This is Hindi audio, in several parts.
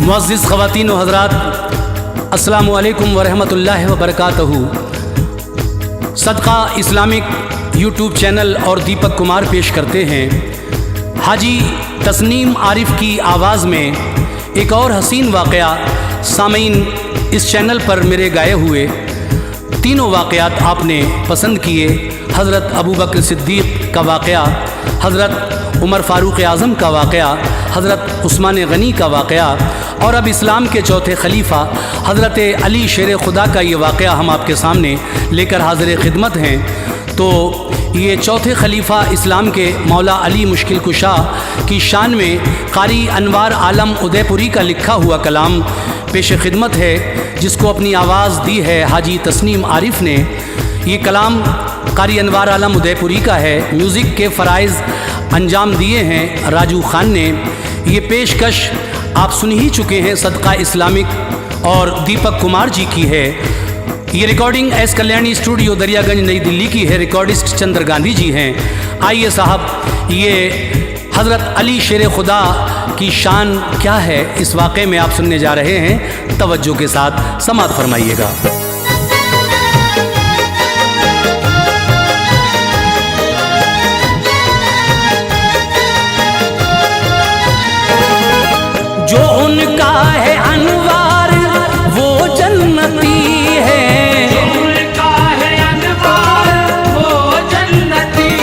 मुअज़्ज़िज़ ख़वातीन व हज़रात, अस्सलामु अलैकुम व रहमतुल्लाहि व बरकातहू। सदका इस्लामिक यूट्यूब चैनल और दीपक कुमार पेश करते हैं हाजी तस्नीम आरिफ की आवाज़ में एक और हसीन वाक़या। सामीन, इस चैनल पर मेरे गाए हुए तीनों वाक़यात आपने पसंद किए। हज़रत अबू बकर सिद्दीक़ का वाक़या, हज़रत उमर फ़ारूक़ आज़म का वाक़या, हज़रत उस्मान गनी का वाक़या और अब इस्लाम के चौथे खलीफा हज़रत अली शेर खुदा का ये वाक़या हम आपके सामने लेकर हाज़िर खिदमत हैं। तो ये चौथे खलीफा इस्लाम के मौला अली मुश्किल कुशा की शान में कारी अनवार आलम उदयपुरी का लिखा हुआ कलाम पेश खिदमत है, जिसको अपनी आवाज़ दी है हाजी तस्नीम आरिफ ने। ये कलाम कारी अनवार आलम उदयपुरी का है। म्यूज़िक के फ़राइज़ अंजाम दिए हैं राजू खान ने। ये पेशकश आप सुन ही चुके हैं, सदका इस्लामिक और दीपक कुमार जी की है। ये recording S Kalyani studio Daryaganj नई दिल्ली की है। रिकॉर्डिस्ट चंद्र गांधी जी हैं। आइए साहब, ये हज़रत अली शेर खुदा की शान क्या है इस वाक़े में आप सुनने जा रहे हैं। तवज्जो के साथ समाअत फरमाइएगा। जो उनका है अनवार वो जन्नती है, जो उनका है अनवार वो जन्नती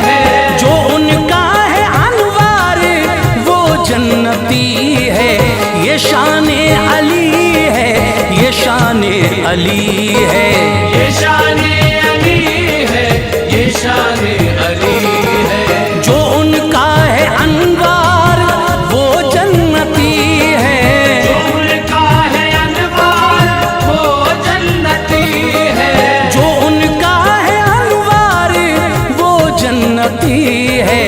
है, जो उनका है अनवार वो जन्नती है। ये शान अली है, ये शान अली है, ये शान अली है, ये शान अली है। जो उनका है अनवार वो जन्नती है, जो उनका है अनवार वो जन्नती है, जो उनका है अनवार वो जन्नती है।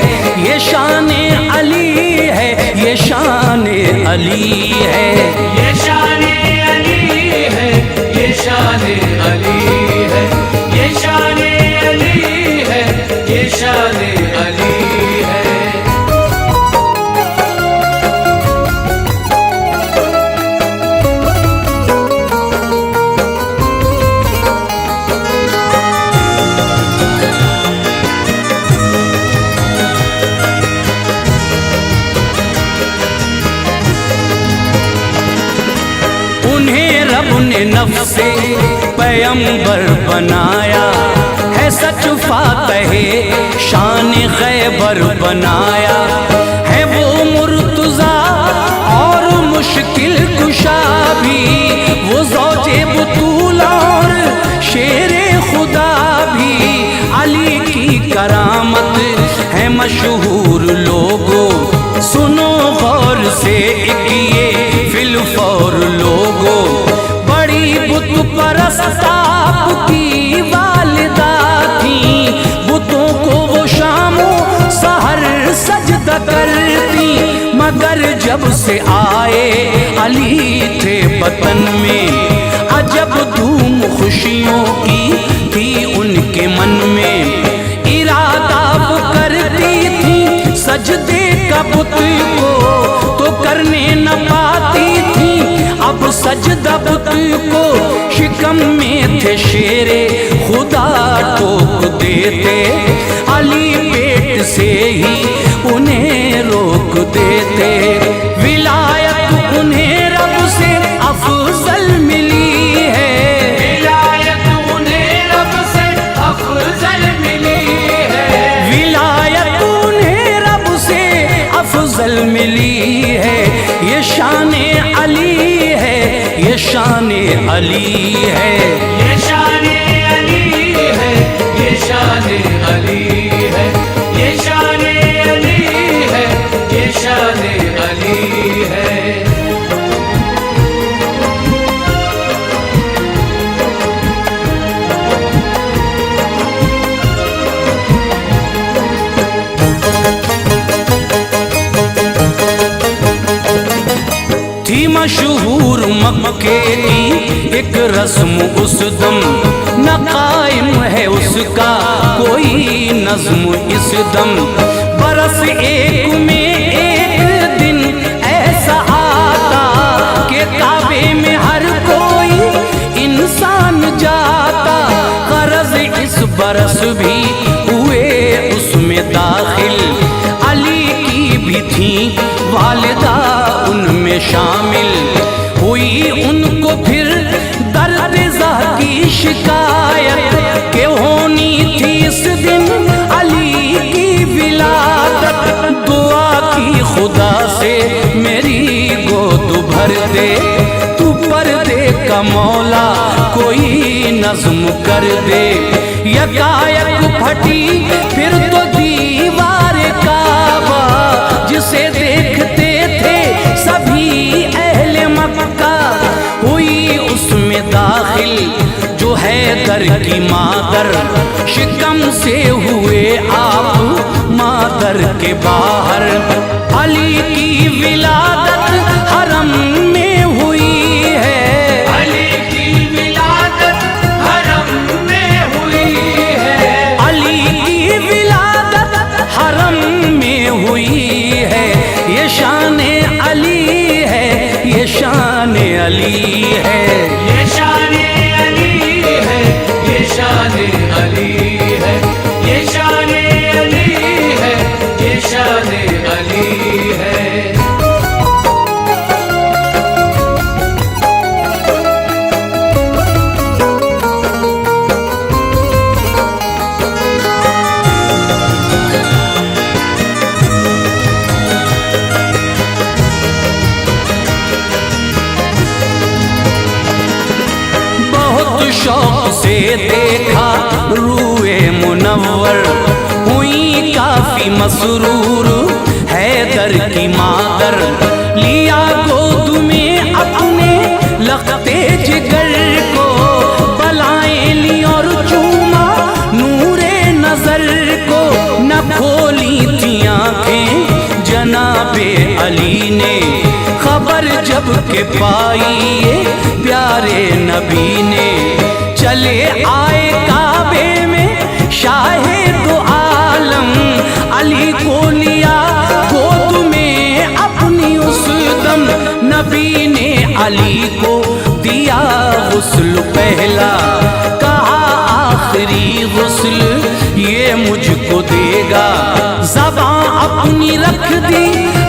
ये शान अली है, ये शान अली है, ये शान अली है, ये शान अली है, ये शान अली है, ये शान अली है। उन्हें रब ने नफ्से पैगंबर बनाया है, सच फातहे शान खैबर बनाया है। वो मुर्तज़ा और मुश्किल कुशा भी, वो ज़ौजे बुतूल और शेरे खुदा भी। अली की करामत है मशहूर लोगों, सुनो गौर से एक ये फिलफौर लोगों। बड़ी बुत परस्त आपकी वालिदा थी, बुतों को वो शामो सहर सजदा करती। मगर जब से आए अली थे वतन में, अजब धूम खुशियों की थी उनके मन में। इरादा वो करती थी सजदे का बुत को, तो करने न पाती थी अब सजदा बुत को। शिकम में थे शेरे खुदा ठोक देते, अली पेट से ही उन्हें रोक देते। विलायत उन्हें रब से अफजल मिली है, विलायत उन्हें रब से अफजल मिली है, विलायत उन्हें रब से अफजल मिली है। ये शान अली है, ये शान अली है, ये शान अली है, ये शान अली है, ये शान अली है, ये शान अली है। थी मशहूर मक्के की एक रस्म उस दम, न कायम है उसका कोई नज्म इस दम। बरस एक में एक दिन ऐसा आता खुदा से मेरी गोद भर दे, तू पर्दे का मौला कोई नज्म कर दे। यकायक फटी फिर तो दीवार काबा, जिसे देखते थे सभी अहले मक्का, हुई उसमें दाखिल जो है दर की मादर, शिकम से हुए आप मादर के बाहर। अली की विलादत हरम में हुई है, अली की विलादत हरम में हुई है, अली की विलादत हरम में हुई है। ये शान अली है, ये शान अली है, ये शान अली है, ये शान अली है, ये शान अली है, ये शान अली है। बहुत शौक से देखा रूए मुनव्वर, हुई काफी मसरूर हैदर की मादर। लिया गोद में अपने लखते जिगर को, बलाएं ली और चूमा नूरे नजर को। न खोली थी आंखें जनाबे अली ने, खबर जब के पाई ये प्यारे नबी ने। चले आए काबे में शाहे दो आलम, अली को लिया गोद में अपनी उस दम। नबी ने अली को दिया गुस्ल पहला, कहा आखिरी गुस्ल ये मुझको देगा। ज़बां अपनी रख दी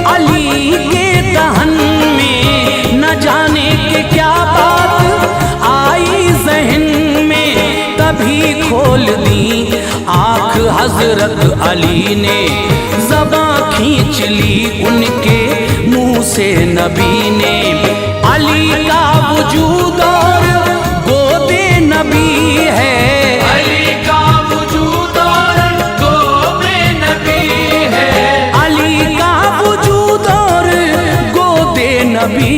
अली के दहन में, न जाने के क्या बात आई जहन में। तभी खोल दी आँख हजरत अली ने, ज़बां खींच ली उनके मुंह से नबी ने। अली का वजूद और गोदे नबी है, अली का वजूद और गोदे नबी है, अली का वजूद और गोदे नबी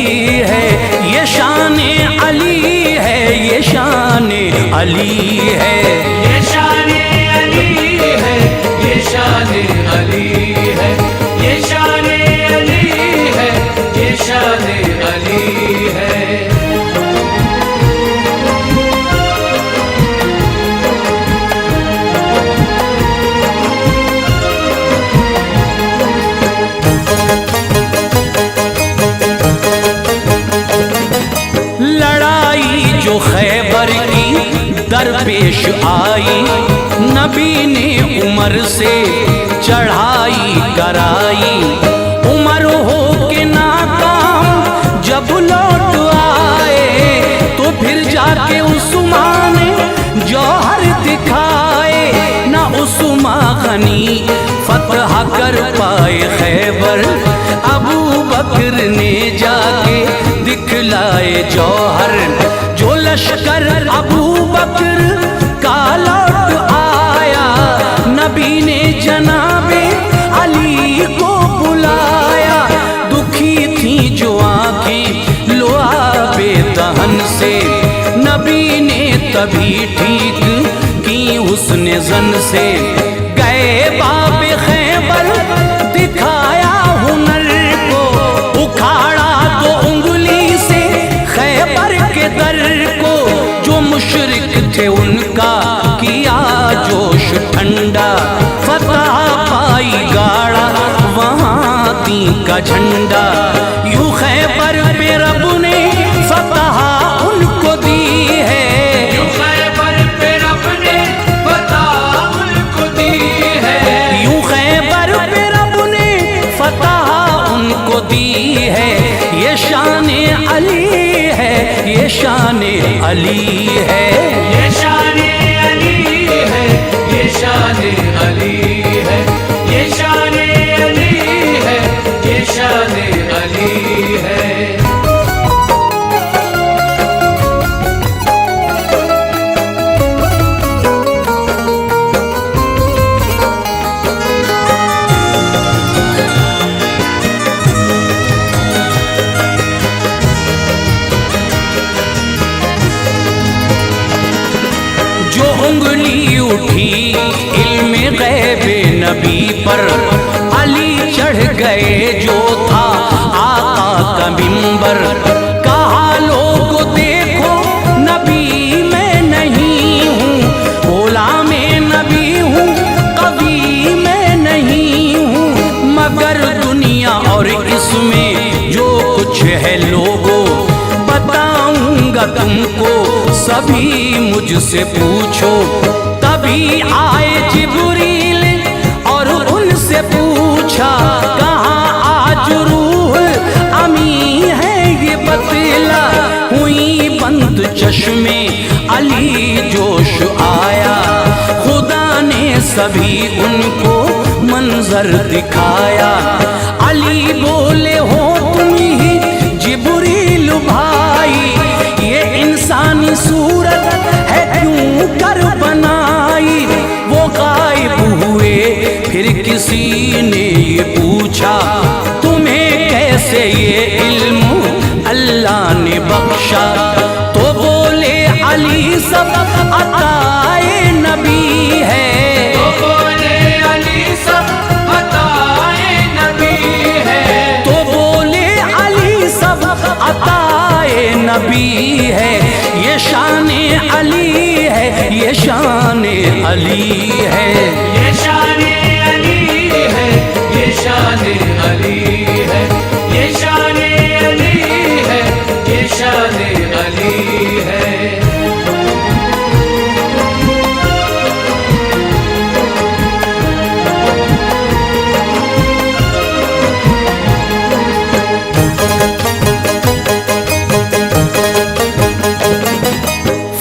है। ये शान अली है, ये शान अली है, ये शान अली है, ये शान अली है, ये शान अली है, ये शान अली है। लड़ाई जो खैबर की दरपेश आई, नबी ने उमर से चढ़ाई कराई। उमर हो के नाकाम जब लौट आए, तो फिर जाके उस्मान जौहर दिखाए। ना उस्मान गनी फतह कर पाए खैबर, अबू बकर ने जाके दिखलाए जौहर। जो लश्कर अबू बकर का लौट आया, नबी ने जनाबे अली को बुलाया। दुखी थी जो आंखें लुआबे दहन से, नबी ने तभी ठीक की उसने जन से। गए बाबे खैबर दिखाया हुनर को, उखाड़ा तो उंगली से खैबर के दर को। जो मुशरिक थे उनका किया जोश ठंडा, फतह पाई गाड़ा वहाँ दी का झंडा। यूं खैबर पे रब ने फतह उनको दी है, यूं खैबर पे रब ने फतह उनको दी है, यूं खैबर पे रब ने फतह उनको दी है। ये शान अली है, ये शान अली है, ये शान अली है, ये शान अली है, ये शान अली है, ये शान उंगली उठी इल्मे गैबे नबी पर, अली चढ़ गए जो था आका का मिंबर। कहा लोगो देखो नबी मैं नहीं हूँ, बोला मैं नबी हूँ कभी मैं नहीं हूँ, मगर दुनिया और इसमें जो कुछ है लोगों बताऊंगा तुमको, सभी मुझसे पूछो। तभी आए जिब्रील और उनसे पूछा, कहाँ आज रूह अमी है ये बतला। हुई बंद चश्मे अली जोश आया, खुदा ने सभी उनको मंजर दिखाया। अली बोले हो तुम ही जिब्रील भाई, ये इंसानी सूरत है क्यों कर बनाई। वो गायब हुए फिर किसी ने ये पूछा, तुम्हें कैसे ये इल्म अल्लाह ने बख्शा। तो बोले अली सब अताए नबी है, तो बोले अली सब अताए नबी है, तो बोले अली सब अताए नबी है। ये शाने अली है, ये शाने अली है, ये शाने अली है, ये शाने अली है, ये शाने अली है, ये शाने अली है।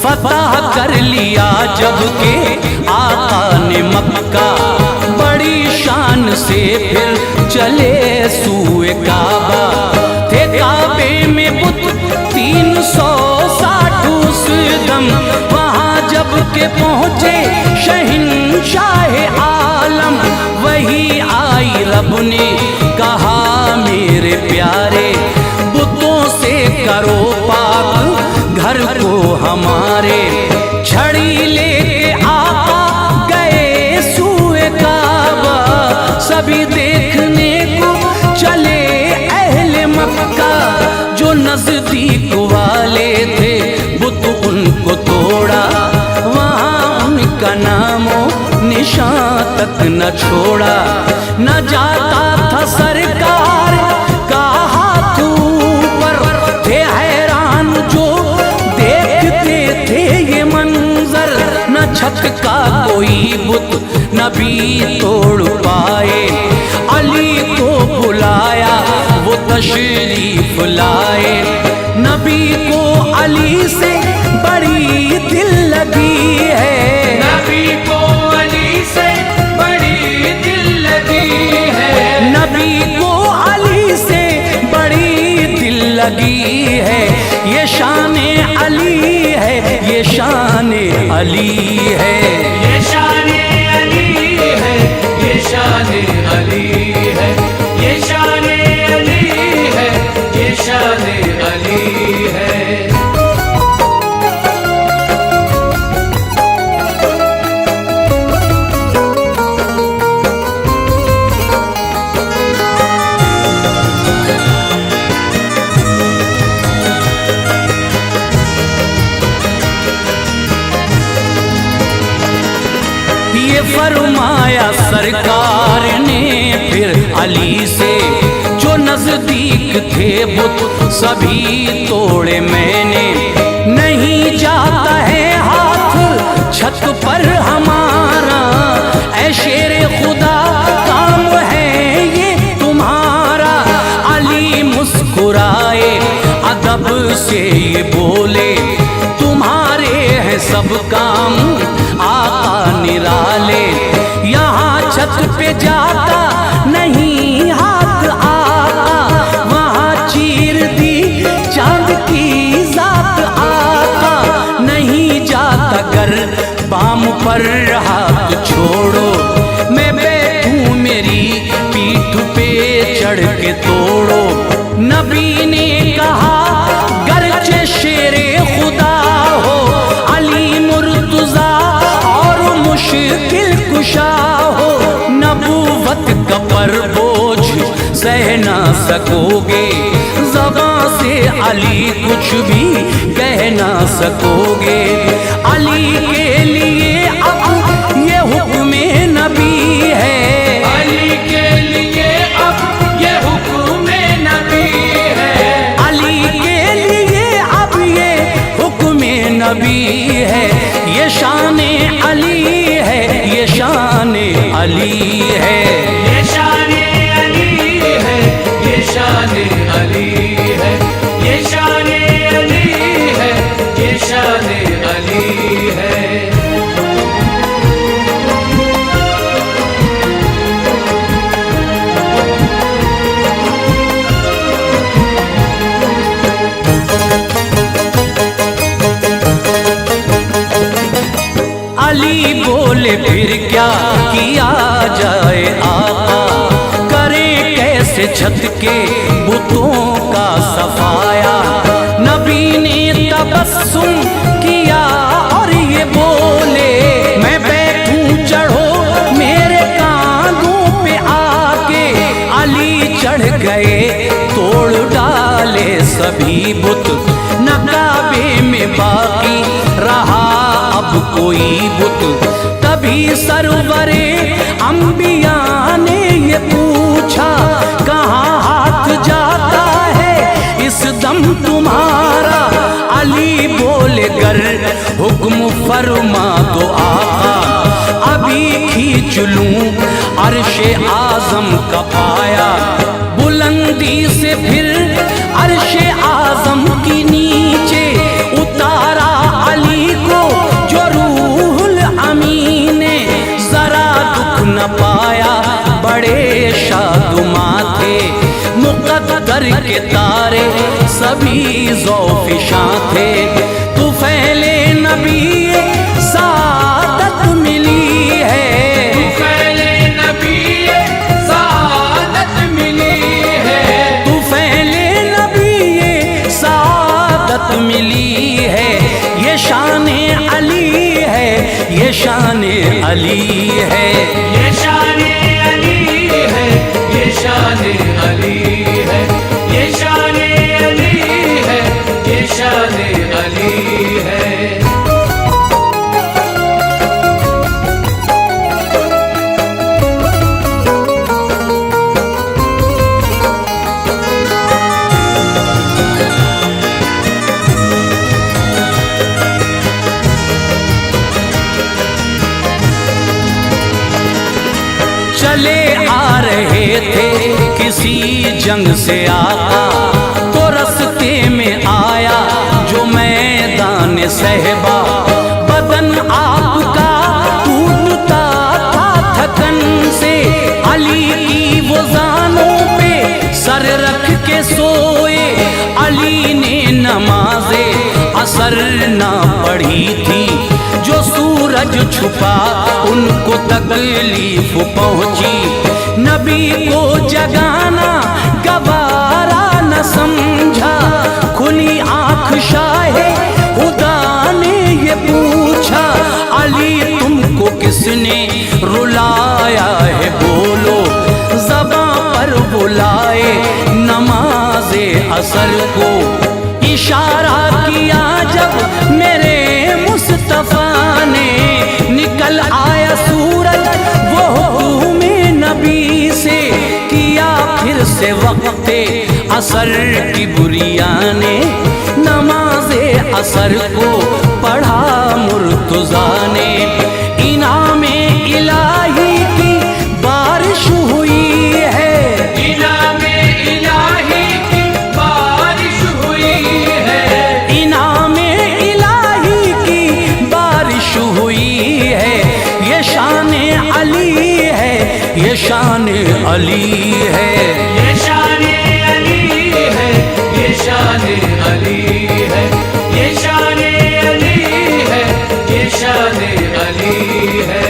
फतह कर लिया जब के आका ने मक्का, बड़ी शान से फिर चले सूए काबा। थे काबे में बुत 360 उस दम, वहाँ जब के पहुँचे शहंशाह आलम। वही आई रब ने कहा मेरे प्यारे, बुतों से करो पाक घर को हमारे। छड़ी लेके आका गए सूए काबा, सभी देखने को चले अहले मक्का। जो नजदीक वाले थे बुत उनको तोड़ा, वहाँ उनका नामो निशान तक न छोड़ा। न जाता था सरकार का हाथ ऊपर, थे हैरान जो देखते थे ये मंजर। न छत का कोई बुत नबी तोड़ पाए, अली को बुलाया वो तशरीफ लाए। नबी को अली से बड़ी दिल लगी है, नबी को अली से बड़ी दिल लगी है, नबी को अली से बड़ी दिल लगी है। ये शाने अली है, ये शाने अली है, ये शाने अली है, ये शाने अली है, ये शाने अली है, ये शाने अली है। ये फरमाया सरकार ने फिर अली से, जो नजदीक थे बुत सभी तोड़े मैंने। नहीं जाता है हाथ छत पर हमारा, ऐ शेरे खुदा काम है ये तुम्हारा। अली मुस्कुराए अदब से ये बोले, तुम्हारे हैं सब काम आका निराले। यहाँ छत पे जाता नहीं हाथ आका, वहाँ चीर दी चांद की जात आका। नहीं जाता कर बाम पर हाथ छोड़ो, मैं बैठूं मेरी पीठ पे चढ़ के तोड़ो। नबी ने कहा गरचे शेरे खुदा हो, अली मुर्तजा कुशा हो, नबूवत का पर बोझ सह ना सकोगे, ज़बां से अली कुछ भी कह ना सकोगे। अली के लिए अब ये हुक्म नबी है, अली के लिए अब ये हुक्म नबी है, अली के लिए अब ये हुक्म नबी है। ये शान अली है, ये शान अली है, ये शान अली है, ये शान अली है, ये शान अली है, ये शान अली है। अली बोले फिर क्या किया जाए आका, करें कैसे छत के बुतों का सफाया। नबी ने तबस्सुम किया और ये बोले, मैं बैठूं चढ़ो मेरे कांधों पे आके। अली चढ़ गए तोड़ डाले सभी बुत, न काबे में बाकी रहा अब कोई बुत। तभी सरवरे अंबिया ने ये पूछा, कहाँ हाथ जाता है इस दम तुम्हारा। अली बोले गर हुक्म फरमा दो आका, अभी खींच लूं अर्शे आजम का पाया। बुलंदी से फिर अर्शे आजम की नीचे उतारा अली को जो रूहुल अमीन ने। जरा दुख न पाया बड़े शादुमा थे, मुकद्दर के तारे सभी ज़ौफ़िशां थे। तू फैले नबी सादत मिली है, तू फैले नबी सादत मिली है, तू फैले नबी सादत मिली है। ये शान अली है, ये शान अली है, ये शान अली है, ये शान अली है, ये शान अली है, ये शान अली है। चले आ रहे थे किसी जंग से आका, तो रस्ते में आया जो मैदान सहबा। बदन आपका टूटता था थकन से, अली की वो ज़ानों पे सर रख के सोए। अली ने नमाज़े असर ना पढ़ी थी, जो सूरज छुपा उनको तकलीफ पहुंची। नबी को जगाना गवारा न समझा, खुली आंख शाहे खुदा ने ये पूछा, अली तुमको किसने रुलाया है बोलो। ज़बां पर बुलाए नमाज़े असर को, इशारा किया जब मेरे मुस्तफ़ा ने। निकल आया सूरज वो हुक्म नबी से, किया फिर से वक्ते असर की बुरिया ने। नमाज़े असर को पढ़ा मुर्तज़ा ने, इनामे इलाही की बारिश हुई है, इनामे इलाही की बारिश हुई है, इनामे इलाही की बारिश हुई है। ये शान अली है, ये शान अली है, ये शान अली है, ये शान अली है, ये शान अली है, ये शान अली है।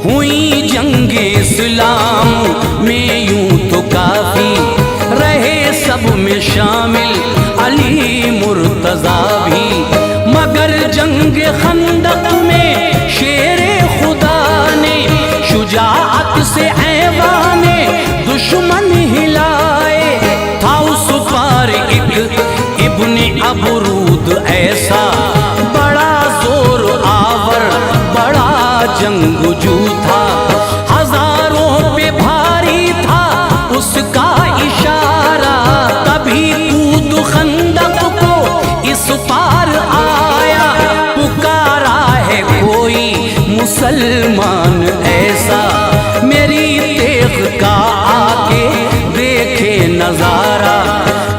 हुई शामिल अली मुर्तज़ा भी, मगर जंग खंदक में शेरे खुदा ने शुजाअत से ऐवाने दुश्मन हिलाए। था उस पार एक इब्ने अबरूद ऐसा, बड़ा जोर आवर बड़ा जंगजू था, हजारों पे भारी था उसका इशारा। तभी कूद खंदक को इस पार आया, पुकारा है कोई मुसलमान ऐसा, मेरी तेग का आके देखे नजारा।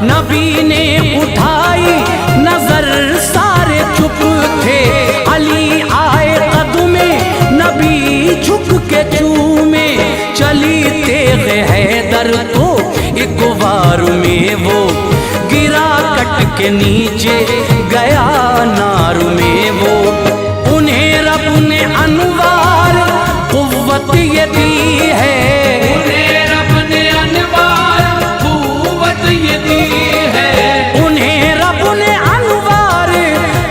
नबी ने उठाई नजर सारे चुप थे, अली आए कदमे नबी झुक के चूमे। चली तेग हैदर तो एक वार में वो गिरा कट के नीचे गया नार में वो। उन्हें रब ने अनवार कुव्वत ये दी है, उन्हें रब ने अनवार कुव्वत ये दी है, उन्हें रब ने अनवार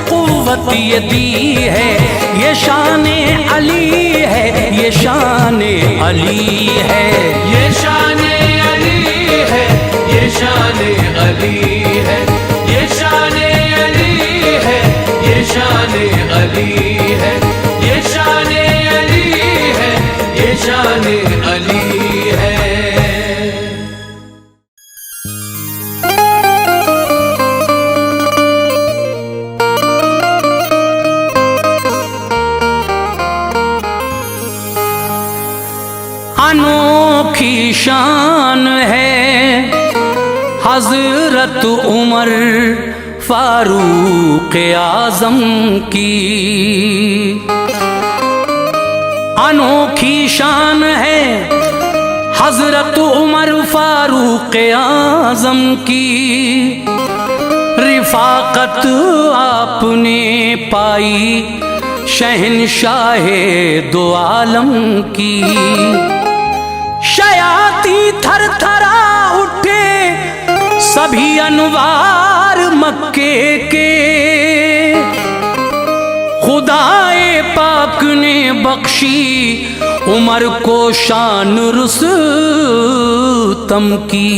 कुव्वत ये दी है। ये शान अली है, ये शान अली है, ये शान अली है, ये शान अली है, ये शान अली है, ये शान अली है, ये शान अली है, ये शान अली है। अनोखी शान है हजरत उमर फारूक आजम की, अनोखी शान है हजरत उमर फारूक आजम की। रिफाकत आपने पाई शहनशाहे दो आलम की, शयाती थर थरा उठे सभी अनवार मक्के के। खुदाए पाक ने बख्शी उमर को शान रुस्तम की।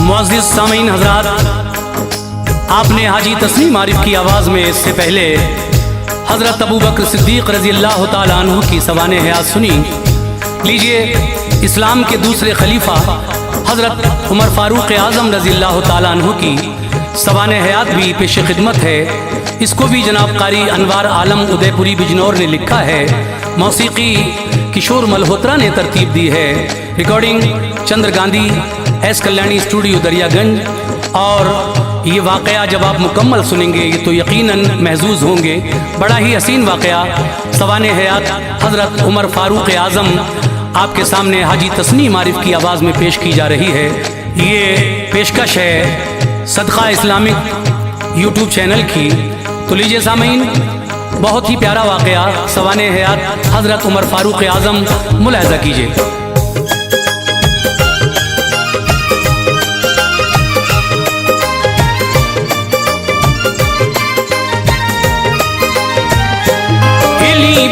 मुअज़्ज़िज़ सामीन हज़रात, आपने हाजी तस्नीम आरिफ की आवाज़ में इससे पहले हज़रत अबू बकर सिद्दीक़ रज़ी अल्लाह ताला अन्हु की सवाने हयात सुनी। लीजिए, इस्लाम के दूसरे खलीफा हज़रत उमर फ़ारूक आज़म रज़ी अल्लाह ताला अन्हु की सवाने हयात भी पेश खिदमत है। इसको भी जनाब कारी अनवार आलम उदयपुरी बिजनौर ने लिखा है, मौसीकी किशोर मल्होत्रा ने तरतीब दी है, रिकॉर्डिंग चंद्र गांधी एस कल्याणी स्टूडियो दरियागंज। और ये वाक़या जब आप मुकम्मल सुनेंगे तो यकीनन महजूज़ होंगे। बड़ा ही हसीन वाक़या सवाने हयात हज़रत उमर फ़ारूक आज़म आपके सामने हाजी तस्नीम आरिफ की आवाज़ में पेश की जा रही है। ये पेशकश है सदका इस्लामिक यूट्यूब चैनल की। तो लीजिए सामीन, बहुत ही प्यारा वाक़या सवाने हयात हज़रत उमर फ़ारूक आज़म मुलाहिज़ा कीजिए।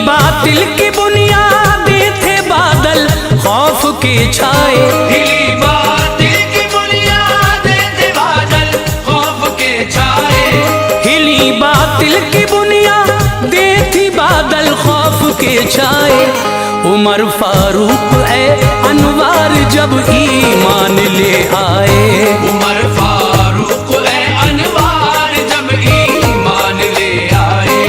बातिल की बुनियादें थे बादल खौफ के छाए, हिली बातिल की बुनियादें थे बादल खौफ के छाए, हिली बातिल की बुनियादें थी बादल खौफ के छाए। उमर फारूक ए अनवार जब ईमान ले आए, उमर फारूक ए अनवार जब ईमान ले आए।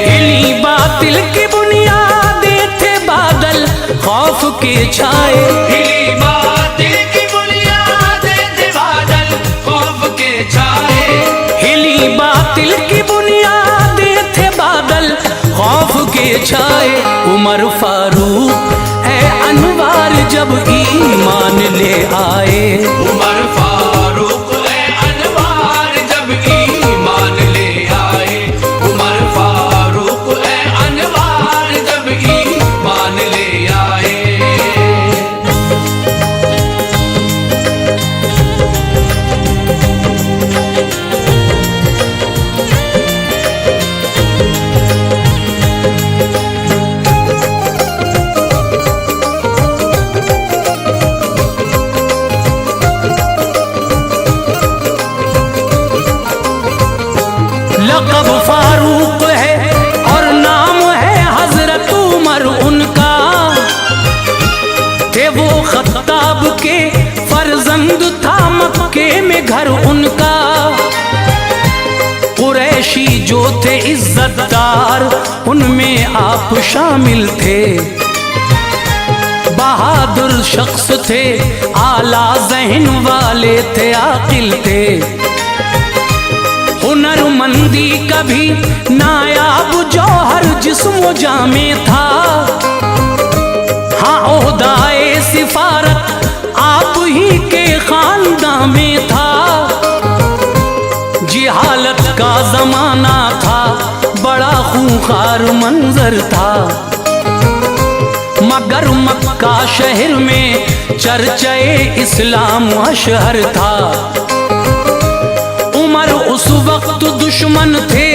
हिली बातिल की बुनियादें थे बादल खौफ के छाए, हिली बातिल की बुनियादें थे बादल खौफ के छाए, हिली बातिल की बुनियादें थे बादल खौफ के छाए। उमर फारूक ए अनवार जब ईमान ले आए, उमर फारूक ए अनवार जब ईमान ले आए। हर उनका। कुरैशी जो थे इज्जतदार उनमें आप शामिल थे। बहादुर शख्स थे, आला ज़हन वाले थे, आकिल थे। हुनरमंदी कभी नायाब जौहर जिस्म जामे था। हाँ, ओहदाए सिफारत आप ही के खानदान में था। जिहालत का जमाना था, बड़ा खूंखार मंजर था, मगर मक्का शहर में चर्चाए इस्लाम अशहर था। उमर उस वक्त दुश्मन थे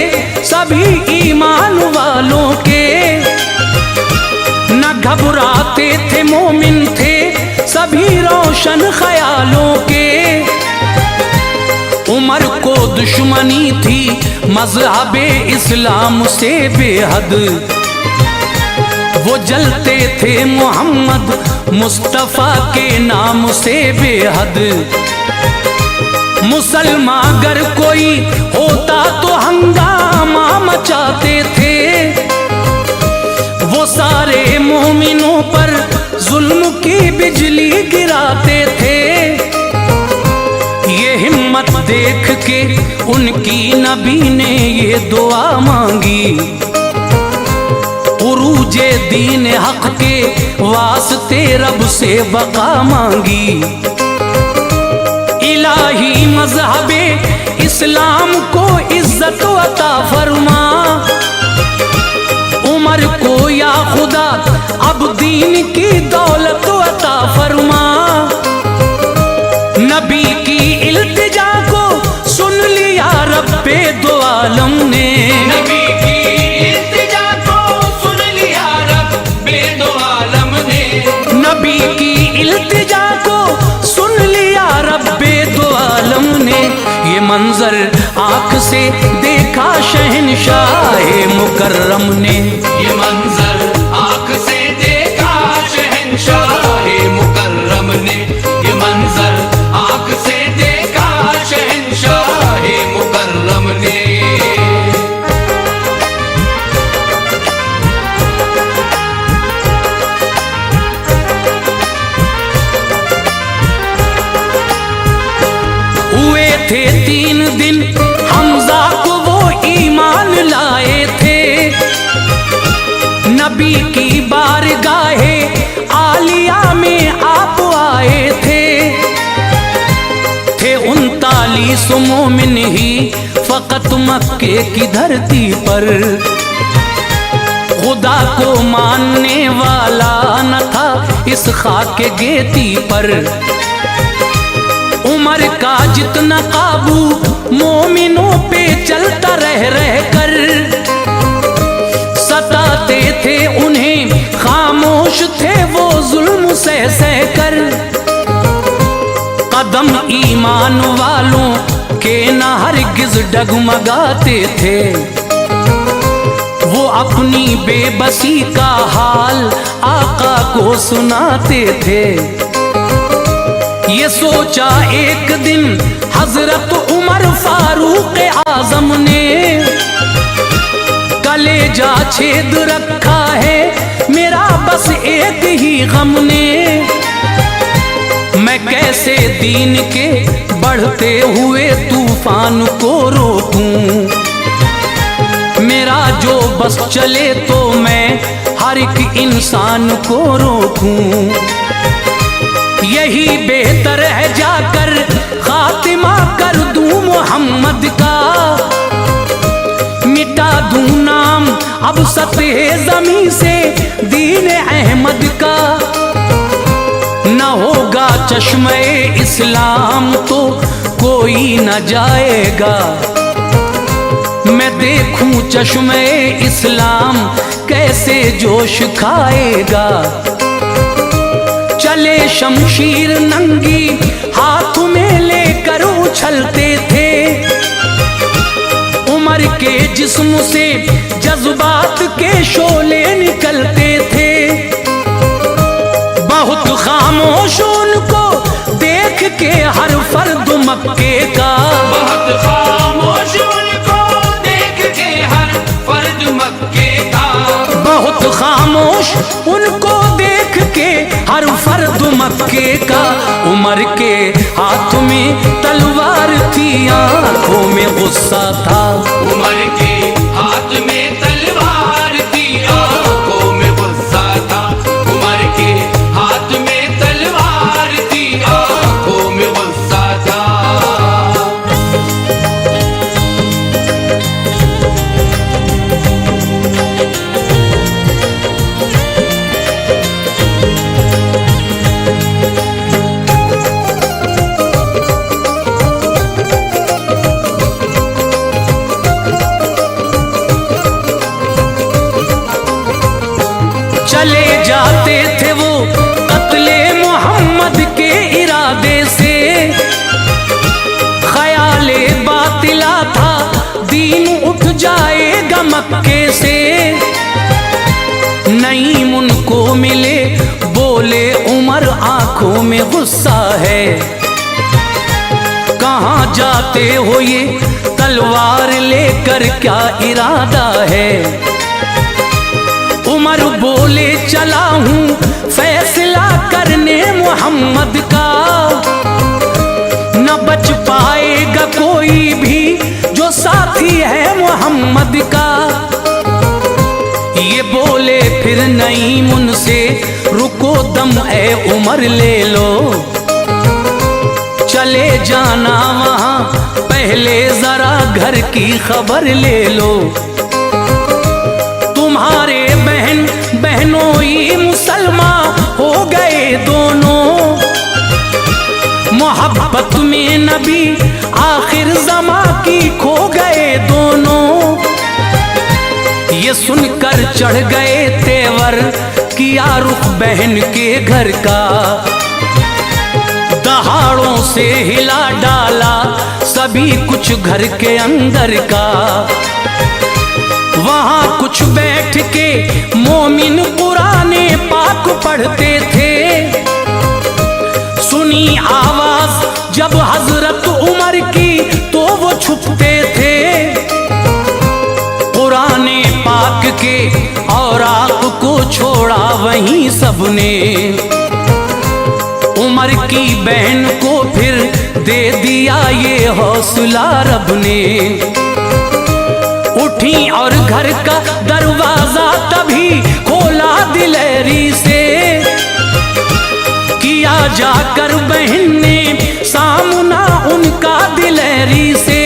सभी ईमान वालों के, न घबराते थे मोमिन थे सभी रोशन ख्यालों के। उमर को दुश्मनी थी मज़हबे इस्लाम से बेहद, वो जलते थे मोहम्मद मुस्तफ़ा के नाम से बेहद। मुसलमान अगर कोई होता तो हंगामा मचाते थे, वो सारे मोमिनों पर जुल्म की बिजली गिराते थे। ये हिम्मत देख के उनकी नबी ने ये दुआ मांगी, उरूजे दीन हक के वास्ते रब से बका मांगी। इलाही मज़हबे इस्लाम को इज्जत अता फरमा, उमर को या खुदा अब दीन की दौलत अता फरमा। नबी की इल्तिजा को सुन लिया रब्बे दो आलम ने, नबी की इल्तिजा को सुन लिया रब्बे दो आलम ने, नबी की इल्तिजा को सुन लिया रब्बे दो आलम ने। ये मंजर आँख से देखा शहंशाह मुकर्रम ने, ये मंजर आँख से देखा शहंशाह मुकर्रम ने, ये मंजर आँख से देखा शहंशाह मुकर्रम ने। हुए थे 3 दिन हमजा को वो ईमान लाए थे, नबी की बारगाहे आलिया में आप आए थे। 39 मोमिन ही फकत मक्के की धरती पर, खुदा को मानने वाला न था इस खाके गेती पर। उमर का जितना काबू मोमिनों पे चलता रह कर, सताते थे उन्हें खामोश थे वो जुल्म सह कर। कदम ईमान वालों के न हरगिज डगमगाते थे, वो अपनी बेबसी का हाल आका को सुनाते थे। ये सोचा एक दिन हजरत उमर फारूक आजम ने, कलेजा छेद रखा है मेरा बस एक ही गम ने। मैं कैसे दीन के बढ़ते हुए तूफान को रोकूं, मेरा जो बस चले तो मैं हर एक इंसान को रोकूं। यही बेहतर है जाकर खातिमा कर दूं मोहम्मद का, मिटा दूं नाम अब सतह ज़मीं से दीन अहमद का। न होगा चश्मे इस्लाम तो कोई न जाएगा, मैं देखूं चश्मे इस्लाम कैसे जोश खाएगा। चले शमशीर नंगी हाथ में लेकर उछलते थे, उमर के जिस्म से जज्बात के शोले निकलते थे। बहुत खामोश उनको देख देख के हर फर्द मक्के का, बहुत खामोश उनको देख के हर फर्द मक्के का, बहुत खामोश उनको देख के हर फर्द मक्के का। उमर के हाथ में तलवार थी, आंखों में गुस्सा था। उमर के हाथ में तलवार थी, आंखों में गुस्सा था। उमर के हाथ में तलवार थी, आंखों में गुस्सा था। चले जाते थे वो कत्ले मोहम्मद के इरादे से, ख्याले बातिला था दीन उठ जाएगा मक्के से। नईम उनको मिले बोले उमर आंखों में गुस्सा है, कहाँ जाते हो ये तलवार लेकर, क्या इरादा है। उमर बोले चला हूँ फैसला करने मोहम्मद का, न बच पाएगा कोई भी जो साथी है मोहम्मद का। ये बोले फिर नहीं उनसे रुको दम ए उमर ले लो, चले जाना वहाँ पहले जरा घर की खबर ले लो। तुम्हारे बहन बहनोई मुसलमान हो गए दोनों, मोहब्बत में नबी आखिर ज़मा की खो गए दोनों। ये सुनकर चढ़ गए तेवर, किया रुख बहन के घर का, दहाड़ों से हिला डाला सभी कुछ घर के अंदर का। वहाँ कुछ बैठ के मोमिन कुराने पाक पढ़ते थे, सुनी आवाज जब हजरत उमर की तो वो छुपते थे। कुराने पाक के औराक को छोड़ा वहीं सबने, उमर की बहन को फिर दे दिया ये हौसला रब ने। उठी और घर का दरवाजा तभी खोला दिलेरी से, किया जाकर बहन ने सामना उनका दिलेरी से।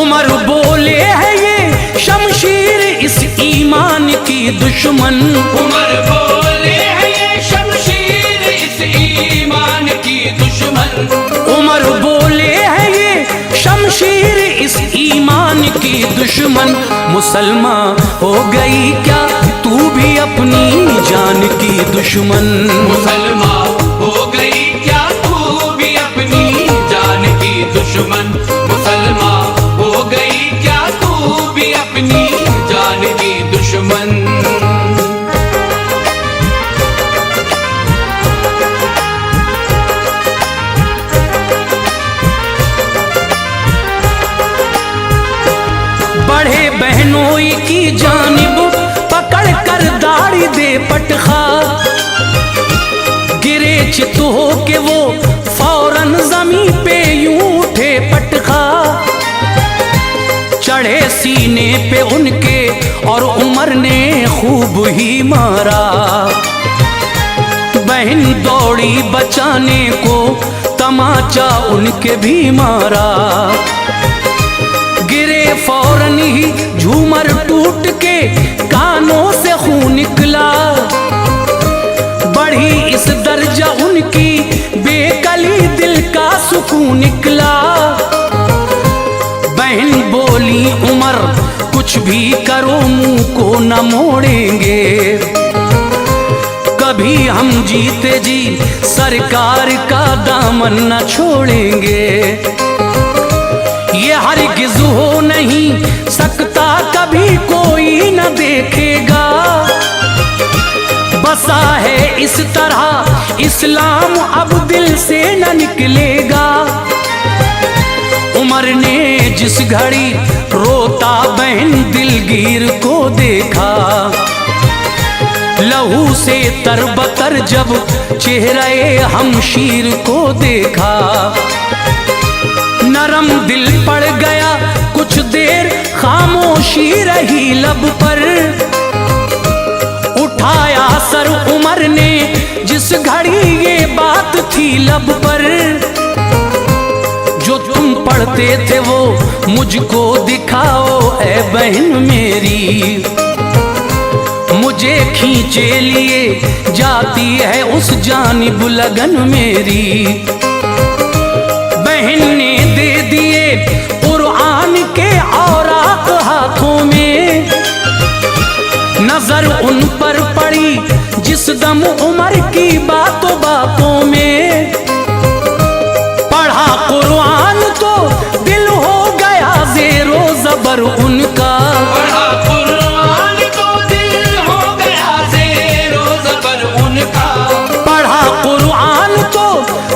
उमर बोले है ये शमशीर इस ईमान की दुश्मन, उमर बोले है ये शमशीर इस ईमान की दुश्मन। उमर बोले है ये शमशीर इस ईमान की दुश्मन। मुसलमान हो गई क्या तू भी अपनी जान की दुश्मन, मुसलमान हो गई क्या तू भी अपनी जान की दुश्मन। मुसलमान हो गई क्या तू भी अपनी जान की दुश्मन। बढ़े बहनोई की जानिब पकड़ कर दाढ़ी दे पटखा, गिरे चित हो के वो फौरन जमी पे यूं उठे पटखा। चढ़े सीने पे उनके और उमर ने खूब ही मारा, बहन दौड़ी बचाने को तमाचा उनके भी मारा। गिरे फौरन ही झूमर टूट के कानों से खून निकला, बढ़ी इस दर्जा उनकी बेकली दिल का सुकून निकला। बहन बोली उमर कुछ भी करो मुंह को न मोड़ेंगे, कभी हम जीते जी सरकार का दामन न छोड़ेंगे। ये हरगिज़ हो नहीं सकता कभी कोई न देखेगा, बसा है इस तरह इस्लाम अब दिल से न निकलेगा। उमर ने जिस घड़ी रोता बहन दिलगीर को देखा, लहू से तरबतर जब चेहरे हमशीर को देखा, नरम दिल पड़ गया, कुछ देर खामोशी रही लब पर। उठाया सर उमर ने जिस घड़ी ये बात थी लब पर। जो तुम पढ़ते थे वो मुझको दिखाओ ऐ बहन मेरी, मुझे खींचे लिए जाती है उस जानिब लगन मेरी। बहन ने दे दिए कुरान के औराक हाथों में, नजर उन पर पड़ी जिस दम उमर की बातों बातों में। पढ़ा कुरान तो दिल हो गया ज़ेरो ज़बर उनका, पढ़ा कुरान तो दिल हो गया ज़ेरो ज़बर उनका। पढ़ा कुरान तो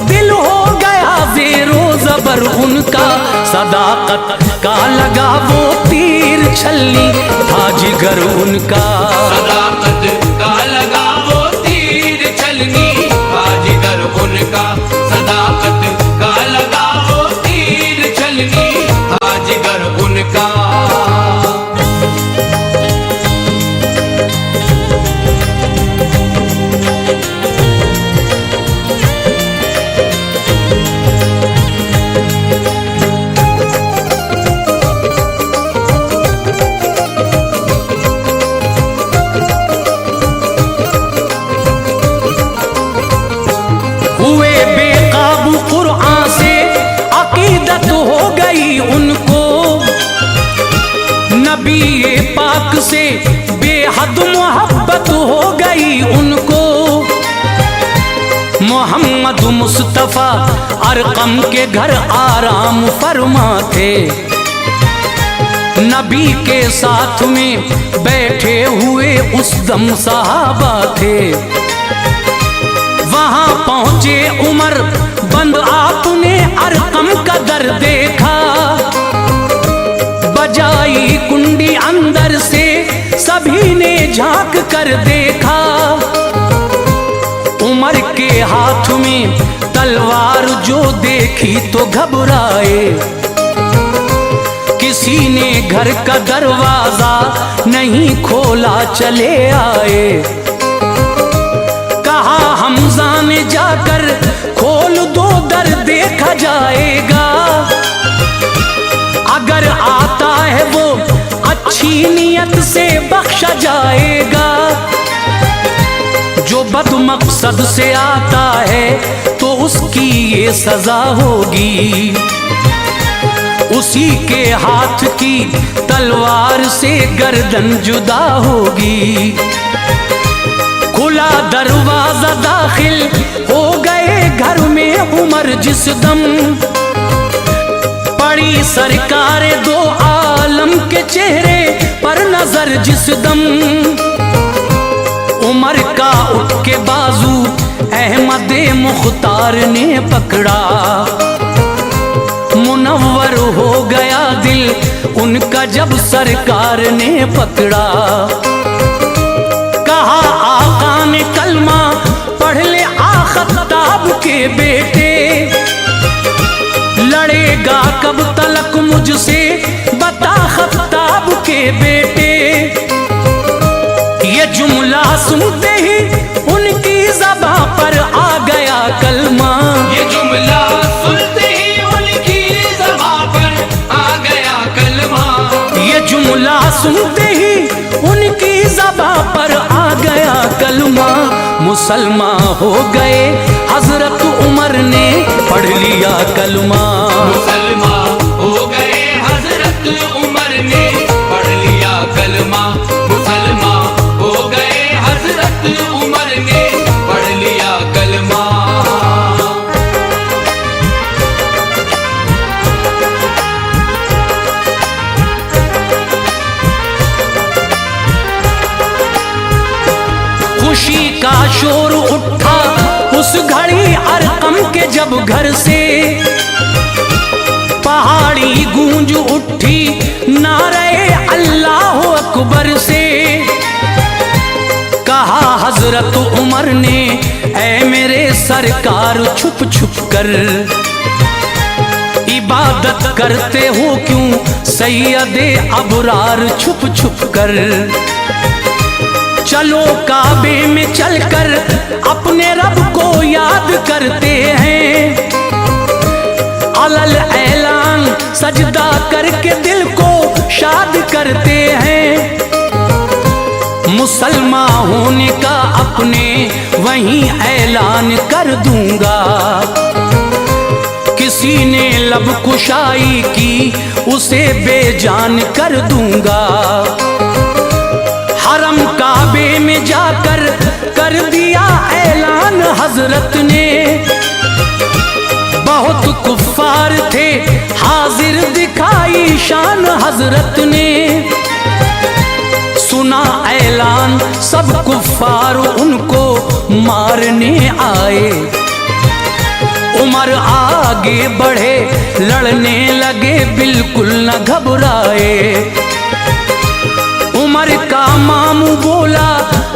दिल हो गया ज़ेरो ज़बर उनका। सदाकत का लगा वो तीर छलनी था जिगर उनका, सदाकत का लगा वो तीर छलनी था जिगर उनका। सदाकत का लगा वो तीर छलनी था जिगर उनका। हुए बेकाबू कुरान से अकीदत हो गई उनको, नबी पाक से बेहद मोहब्बत हो गई उनको। मोहम्मद मुस्तफ़ा अरकम के घर आराम फरमा थे, नबी के साथ में बैठे हुए उस दम सहाबा थे। वहां पहुंचे उमर, बंद आपने अरकम का दर देखा, बजाई कुंडी अंदर से सभी ने झांक कर देखा। उमर के हाथ में तलवार जो देखी तो घबराए, किसी ने घर का दरवाजा नहीं खोला चले आए। कहा हमजा ने जाकर खोल दो दर देखा जाएगा, अगर आता है वो अच्छी नियत से बख्शा जाएगा। जो बदमकसद से आता है तो उसकी ये सजा होगी, उसी के हाथ की तलवार से गर्दन जुदा होगी। खुला दरवाजा दाखिल हो गए घर में उमर जिस दम, पड़ी सरकार दो आलम के चेहरे पर नजर जिस दम। उमर का उठ के बाजू अहमद मुख्तार ने पकड़ा, मुनव्वर हो गया दिल उनका जब सरकार ने पकड़ा। कहा आका ने कलमा पढ़ ले आखताब के बेटे, लड़ेगा कब तलक मुझसे बता खताब के बेटे। ये जुमला सुनते ही उनकी ज़बां पर आ गया कलमा, ये जुमला सुनते ही उनकी ज़बां पर आ गया कलमा। ये जुमला सुनते ही उनकी ज़बां पर आ गया कलमा। मुसलमान हो गए हजरत उमर ने पढ़ लिया कलमा, मुसलमान हो गए हजरत उमर ने पढ़ लिया कलमा। मुसलमान हो गए हजरत उमर ने पढ़ लिया कलमा। खुशी का शोर जब घर से पहाड़ी गूंज उठी नारे अल्लाह अकबर से। कहा हजरत उमर ने, ऐ मेरे सरकार छुप छुप कर इबादत करते हो क्यों सैयदे अबरार छुप छुप कर। चलो काबे में चलकर अपने रब को याद करते हैं, अलल ऐलान सजदा करके दिल को शाद करते हैं। मुसलमान होने का अपने वहीं ऐलान कर दूंगा, किसी ने लब कुशाई की उसे बेजान कर दूंगा। हरम काबे में जाकर कर दिया ऐलान हजरत ने, बहुत कुफ्फार थे हाजिर दिखाई शान हजरत ने। सुना ऐलान सब कुफ्फार उनको मारने आए, उमर आगे बढ़े लड़ने लगे बिल्कुल न घबराए। उमर का मामू बोला,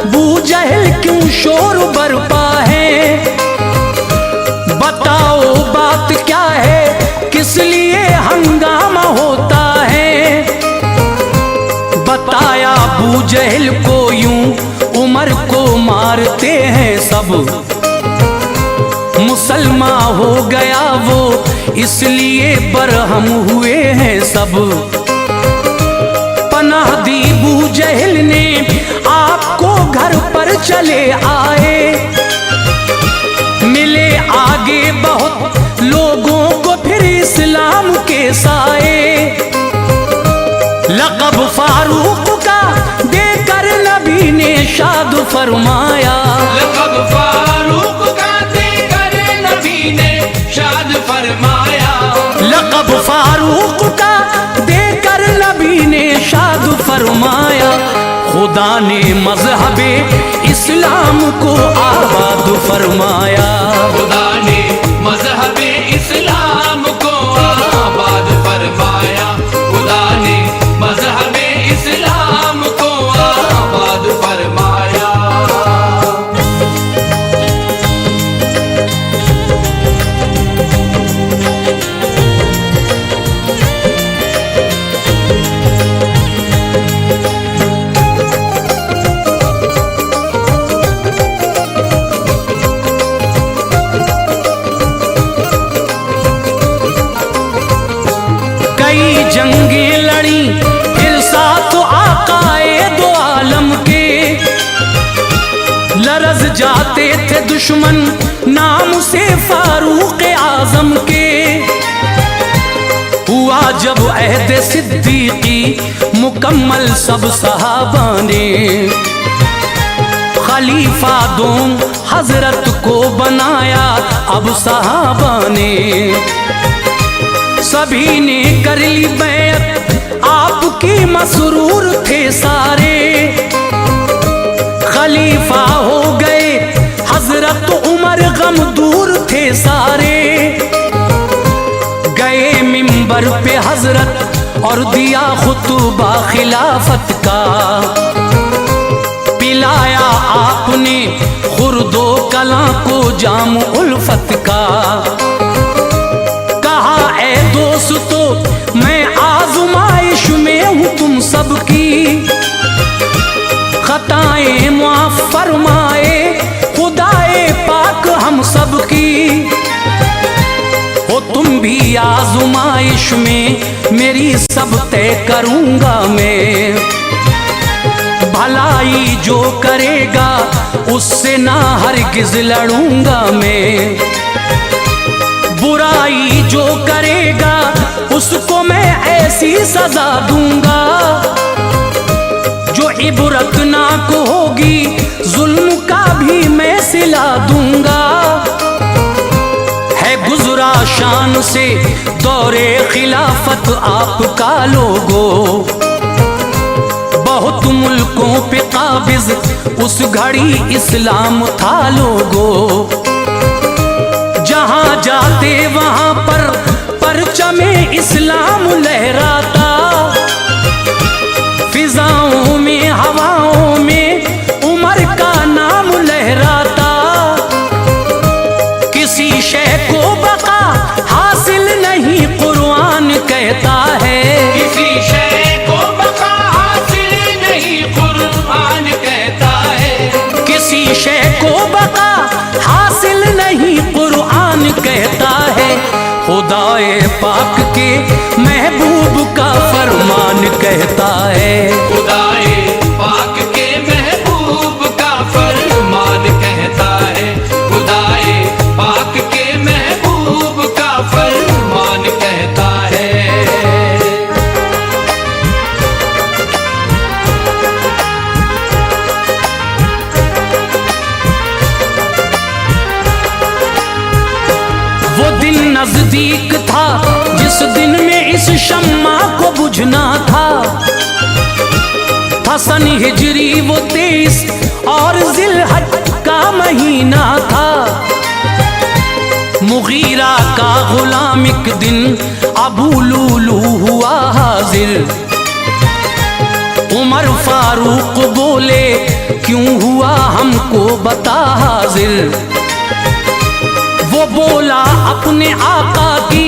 बू जहल क्यों शोर बरपा है, बताओ बात क्या है, किस लिए हंगामा होता है। बताया बू जहल को यूं उमर को मारते हैं सब, मुसलमान हो गया वो इसलिए बरहम हुए हैं सब। पनाह दी बू जहल ने आपको घर पर चले आए, मिले आगे बहुत लोगों को फिर इस्लाम के साए। लक़ब फारूक का देकर नबी ने शाद फरमाया, लक़ब फारूक का देकर नबी ने शाद फरमाया। लक़ब फारूक का देकर नबी ने शाद फरमाया। खुदा ने मज़हबे इस्लाम को आबाद फरमाया, खुदा ने मज़हबे इस्लाम को आबाद फरमाया। खुदा ने मज़हबे इस्लाम को आबाद फरमाया। कई जंगें लड़ी फिर साथ आकाए दो आलम के, लरज़ जाते थे दुश्मन नाम से फारूक आजम के। हुआ जब अहद सिद्दीकी मुकम्मल सब सहाबा ने, खलीफा दोम हजरत को बनाया अब सहाबा ने। सभी ने कर ली बैत आपकी मसरूर थे सारे, खलीफा हो गए हजरत उमर गम दूर थे सारे। गए मिंबर पे हजरत और दिया खुतबा खिलाफत का, पिलाया आपने खुर्दो कला को जाम उल्फत का। दोस्तों मैं आज़माइश में हूँ तुम सबकी, खताएं माफ फरमाए खुदाए पाक हम सबकी। हो तुम भी आज़माइश में मेरी सब तय करूँगा मैं, भलाई जो करेगा उससे ना हरगिज़ लड़ूंगा मैं। बुराई जो करेगा उसको मैं ऐसी सजा दूंगा, जो इबरत नाक होगी जुल्म का भी मैं सिला दूंगा। है गुजरा शान से दौरे खिलाफत आपका लोगो, बहुत मुल्कों पे काबिज उस घड़ी इस्लाम था लोगो। जहां जाते वहां पर परचमे इस्लाम लहराता, फिजाओं में हवाओं में उमर का नाम लहराता। किसी शय को बका हासिल नहीं कुरान कहता है, किसी शय को बका हासिल नहीं कुरान कहता है, किसी शय को बका हासिल नहीं कुरान कहता है। खुदाए पाक के महबूब का फरमान कहता है, खुदाए पाक के महबूब का फरमान कहता है, खुदाए पाक के महबूब का फरमान कहता है। वो दिन नजदीक था जिस दिन में इस शम्मा को बुझना था। सन हिजरी वो 23 और जिलहज का महीना था। मुगीरा का गुलाम एक दिन अबू लूलू हुआ हाजिर। उमर फारूक बोले क्यों हुआ हमको बता हाजिर। वो बोला अपने आका की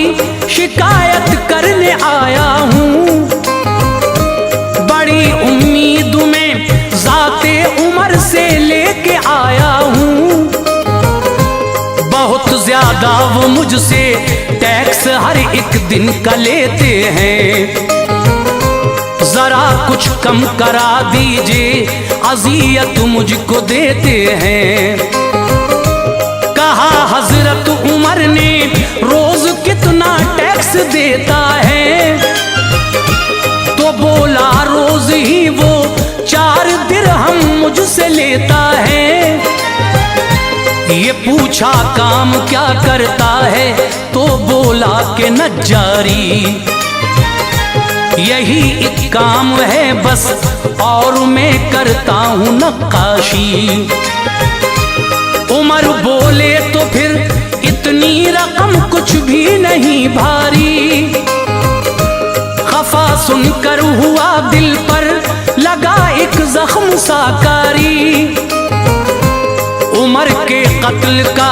शिकायत करने आया हूँ। बड़ी उम्मीद में ज़ाते उमर से लेके आया हूँ। बहुत ज्यादा वो मुझसे टैक्स हर एक दिन का लेते हैं। जरा कुछ कम करा दीजिए, अजियत मुझको देते हैं। कहा हजरत उमर ने रोज कितना टैक्स देता है। तो बोला रोज ही वो 4 दिरहम मुझसे लेता है। ये पूछा काम क्या करता है, तो बोला कि नज्जारी। यही एक काम है बस, और मैं करता हूँ नक्काशी। उमर बोले तो फिर इतनी रकम कुछ भी नहीं भारी। खफा सुनकर हुआ दिल पर लगा एक जख्म साकारी। उमर के कत्ल का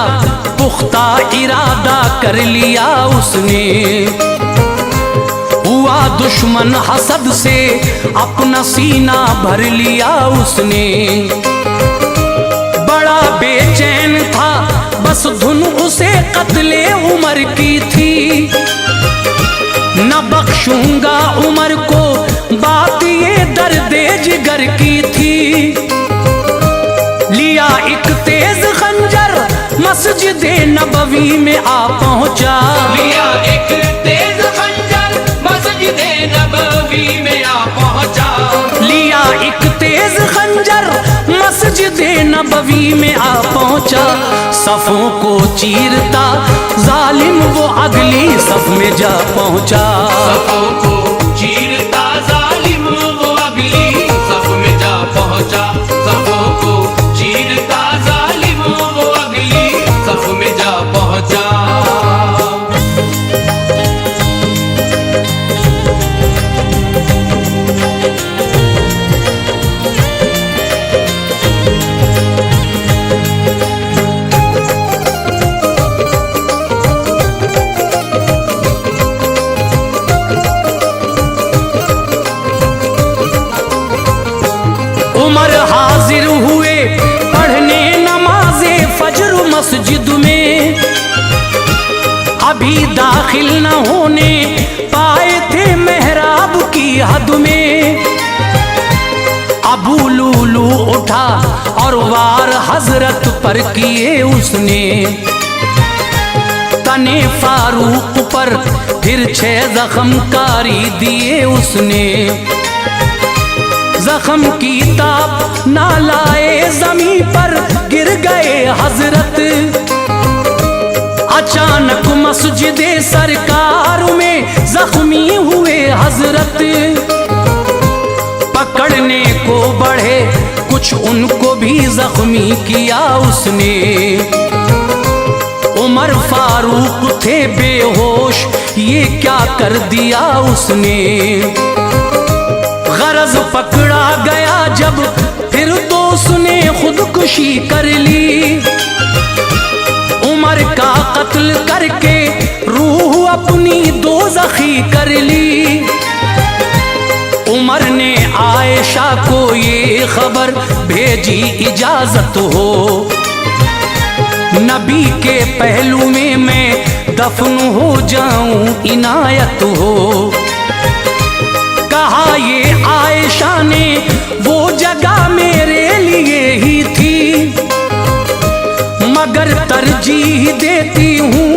पुख्ता इरादा कर लिया उसने। हुआ दुश्मन हसद से अपना सीना भर लिया उसने। बड़ा बेचैन था बस धुन उसे कत्ले उमर की थी। न बख्शूंगा उमर को बात ये दर्दे जिगर की थी। लिया एक तेज खंजर मस्जिद नबवी में आ पहुंचा। लिया एक तेज खंजर मस्जिद नबवी में आ पहुंचा। लिया एक तेज खंजर मस्जिद नबवी में आ पहुंचा। सफों को चीरता जालिम वो अगली सफ में जा पहुंचा। सफों को चीरता जालिम वो अगली सफ में जा पहुंचा। सफों को चीरता जालिम वो अगली सफ में जा पहुंचा। उमर हाजिर हुए पढ़ने नमाज़े फजर मस्जिद में। अभी दाखिल न होने पाए थे मेहराब की हद में। अबू लूलू उठा और वार हजरत पर किए उसने। तने फारूक पर फिर 6 जख्मकारी दिए उसने। जख्म की ताप ना लाए जमी पर गिर गए हजरत। अचानक मस्जिद सरकार में जख्मी हुए हजरत। पकड़ने को बढ़े कुछ उनको भी जख्मी किया उसने। उमर फारूक थे बेहोश, ये क्या कर दिया उसने। गरज पकड़ा गया जब फिर दोस्त ने खुदकुशी कर ली। उमर का कत्ल करके रूह अपनी दोज़खी कर ली। उमर ने आयशा को ये खबर भेजी इजाजत हो, नबी के पहलू में मैं दफन हो जाऊं इनायत हो। कहा ये आयशा ने वो जगह मेरे लिए ही थी, मगर तरजीह देती हूँ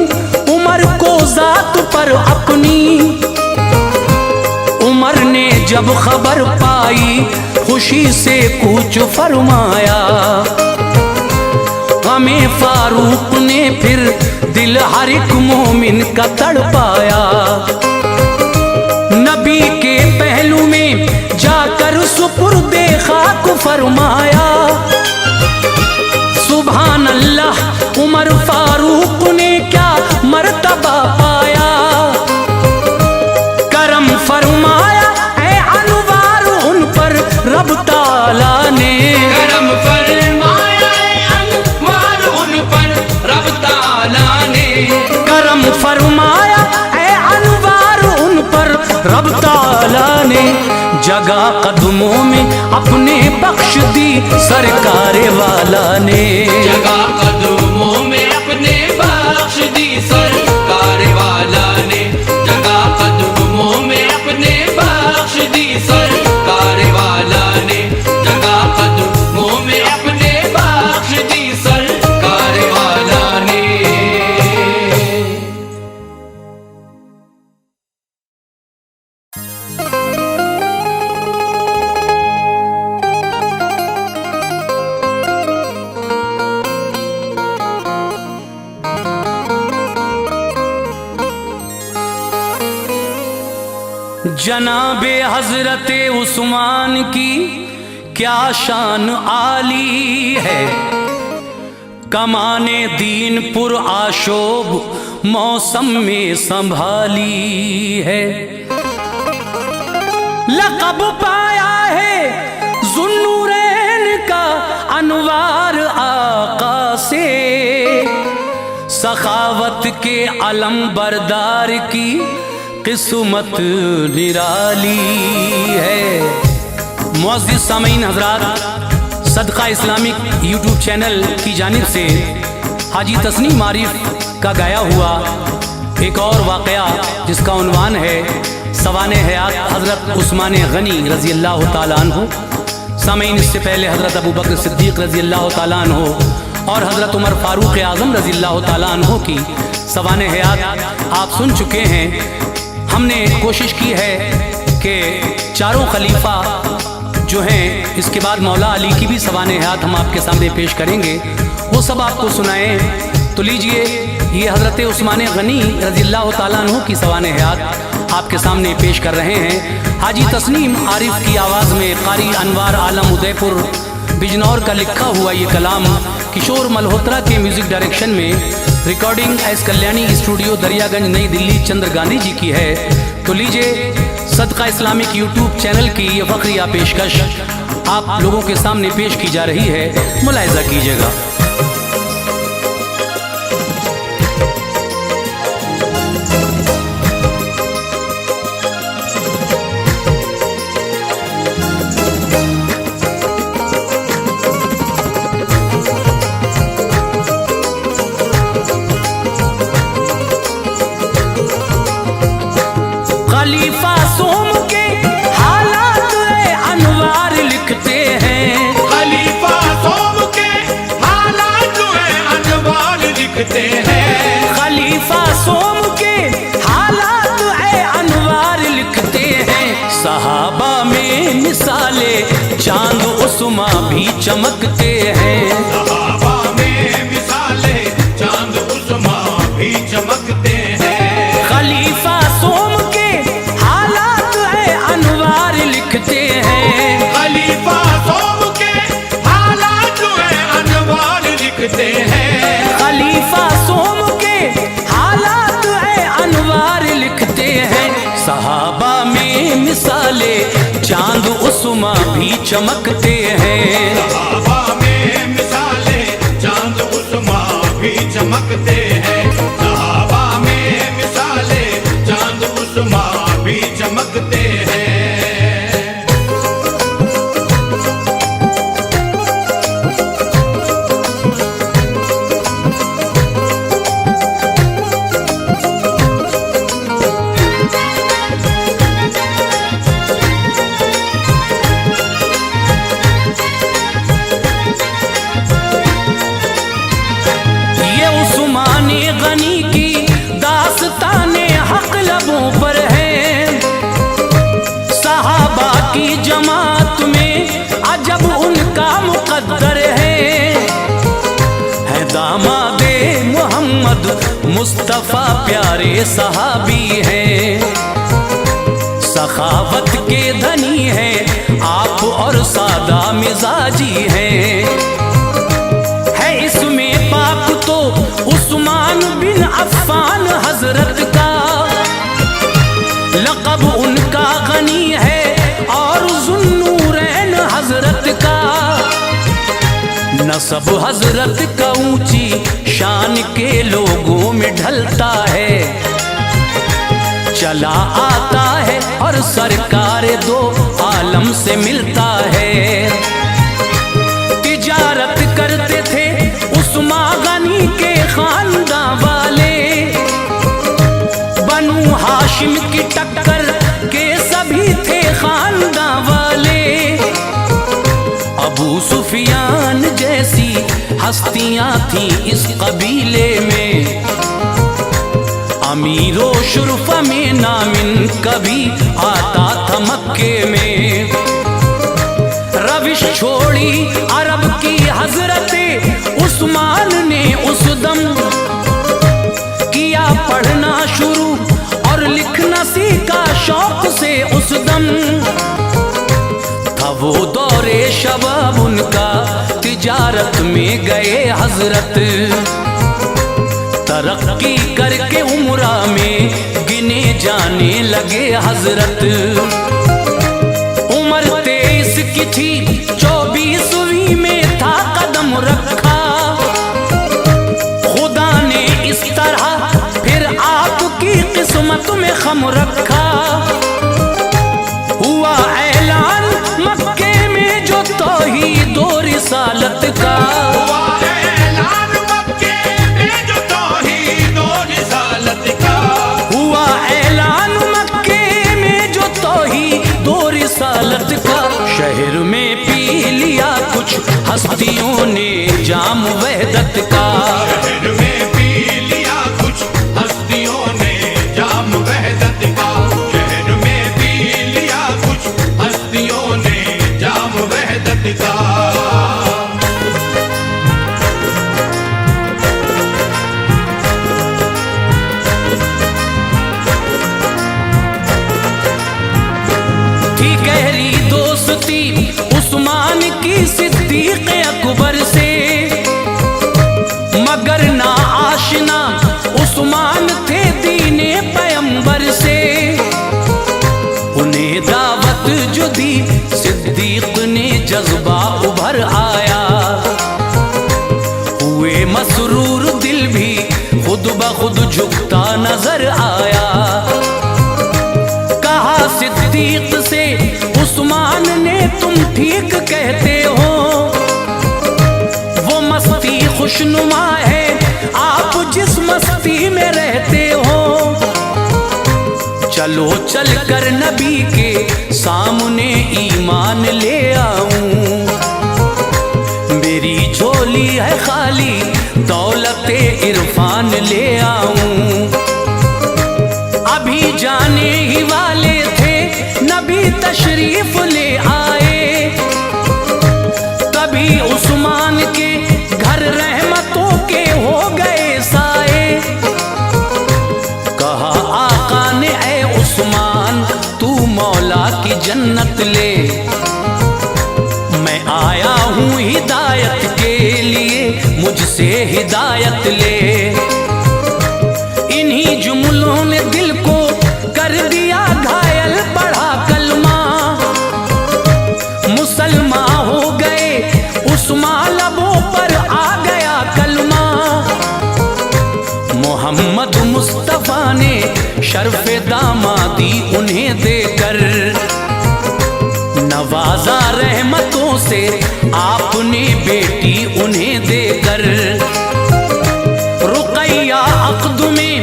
उमर को जात पर अपनी। उमर ने जब खबर पाई खुशी से कूच फरमाया, हमें फारूक ने फिर दिल हर एक मोमिन का तड़पाया। नबी के पहलू में जाकर सुपुर्दे खाक फरमाया। सुभान अल्लाह, उमर फारूक ने क्या मर्तबा पाया। करम फरमाया ऐ अनवार उन पर रब ताला ने, करम फरमाया ऐ अनवार उन पर रब ताला ने, करम फरमाया ऐ अनवार उन पर रब ताला ने। जगह कदमों में अपने बख्श दी सरकार वाला ने, जगह कदमों में अपने बख्श दी सरकार वाला ने, जगह कदमों में अपने बख्श दी सरकार वाला ने, जगह कदमों में अपने बख्श दी सरकार वाला ने। जनाबे हजरते उस्मान की क्या शान आली है, कमाने दीन पुर आशोभ मौसम में संभाली है। लक़ब पाया है ज़ुन्नूरैन का अनवार आका से, सखावत के अलम बरदार की किस्मत निराली है। मुअज़्ज़िज़ सामीन हज़रात, सदका इस्लामिक यूट्यूब चैनल की जानिब से हाजी तस्नीम आरिफ का गाया हुआ एक और वाक़या जिसका उन्वान है सवाने हयात हज़रत उस्मान गनी रज़ी अल्लाह ताला अन्हु। सामीन, इससे पहले हज़रत अबू बकर सिद्दीक़ रज़ी अल्लाह ताला अन्हु और हज़रत उमर फ़ारूक़ आज़म रज़ी अल्लाह ताला अन्हु की सवाने हयात आप सुन चुके हैं। हमने कोशिश की है कि चारों खलीफा जो हैं, इसके बाद मौला अली की भी सवाने हयात हम आपके सामने पेश करेंगे, वो सब आपको सुनाएं। तो लीजिए, ये हज़रत उस्मान गनी रज़ी अल्लाह ताला अन्हु की सवाने हयात आपके सामने पेश कर रहे हैं। हाजी तस्नीम आरिफ की आवाज़ में क़ारी अनवार आलम उदयपुर बिजनौर का लिखा हुआ ये कलाम किशोर मल्होत्रा के म्यूज़िक डायरेक्शन में recording S Kalyani studio Daryaganj नई दिल्ली चंद्र गांधी जी की है। तो लीजिए, सदका इस्लामिक यूट्यूब चैनल की ये फ़ख्रिया पेशकश आप लोगों के सामने पेश की जा रही है, मुलाहिज़ा कीजिएगा। खलीफा सोम के हालात अनवार लिखते हैं, खलीफा सोम के हालात अनवार लिखते हैं, खलीफा सोम के हालात अनवार लिखते हैं। सहाबा में मिसाले चांद उस्मा भी चमकते हैं, सहाबा में मिसाले चांद उस्मा भी चमकते हैं। खलीफा सोम के हालात अनवार लिखते हैं, खलीफा सोम के हालात अनवार लिखते हैं, खलीफा सोम के भी चमकते हैं। सहाबा में मिसाले चांद उस्मां भी चमकते हैं। सहाबा में मिसाले चांद उस्मां भी चमकते हैं। ये उस्माने गनी की दास्ताने हक लबों पर है। सहाबा की जमात में अजब उनका मुकद्दर है दामादे मोहम्मद मुस्तफ़ा प्यारे सहाबी हैं। सखावत के धनी हैं आप और सादा मिजाजी हैं। इसमें पाक तो उस्मान बिन अफ़्फ़ान हजरत का, लक़ब उनका गनी है और ज़ुन्नूरैन हजरत का। नसब हजरत का ऊंची शान के लोगों में ढलता है। चला आता है और सरकार दो आलम से मिलता है। तिजारत करते थे उस्मान गनी के खानदान वाले। बनु हाशिम की टक्कर के सभी थे खानदान वाले। अबू सुफियान जैसी हस्तियां थी इस कबीले में। अमीरो शुरफा में नामिन कभी आता था मक्के में। रविश छोड़ी अरब की हजरते उस्मान ने उस दम किया पढ़ना शुरू और लिखना सीखा शौक से उस दम। था वो दौरे शबाब उनका तिजारत में गए हजरत। तरक्की करके उम्रा में गिने जाने लगे हजरत। उम्र 23 की थी 24वीं में था कदम रखा। खुदा ने इस तरह फिर आपकी किस्मत में खम रखा। हुआ ऐलान मक्के में जो तौहीद और रिसालत का। हुआ ऐलान मक्के में जो तौहीद और रिसालत का। हुआ ऐलान मक्के में जो तौहीद और रिसालत का। शहर में पी लिया कुछ हस्तियों ने जाम वहदत का। शहर में पी लिया कुछ हस्तियों ने जाम वहदत का। शहर में पी लिया कुछ हस्तियों ने जाम वहदत का। थी गहरी दोस्ती उस्मान की सिद्दीक़ अकबर से। मगर ना आशना उस्मान थे दीने पैगंबर से। उन्हें दावत जो दी सिद्दीक़ ने जज्बा उभर आया। हुए मसरूर दिल भी खुद ब खुद झुकता नजर आया। कहा सिद्दीक़ से उस्मान ने तुम ठीक कहते हो। वो मस्ती खुशनुमा है आप जिस मस्ती में रहते हो। चलो चल कर नबी के सामने ईमान ले आऊं। मेरी झोली है खाली दौलते इरफान ले आऊं। अभी जाने ही वाले थे नबी तशरीफ ले आए। तभी उस्मान के घर रहमतों के हो गए साए। कहा आका ने ऐ उस्मान तू मौला की जन्नत ले। मैं आया हूँ हिदायत के लिए मुझसे हिदायत ले। इन्हीं जुमलों ने दिल को कर दिया घायल पढ़ा कलमा। दी उन्हें देकर, नवाजा रहमतों से आपने बेटी उन्हें देकर। रुकैया अक़द में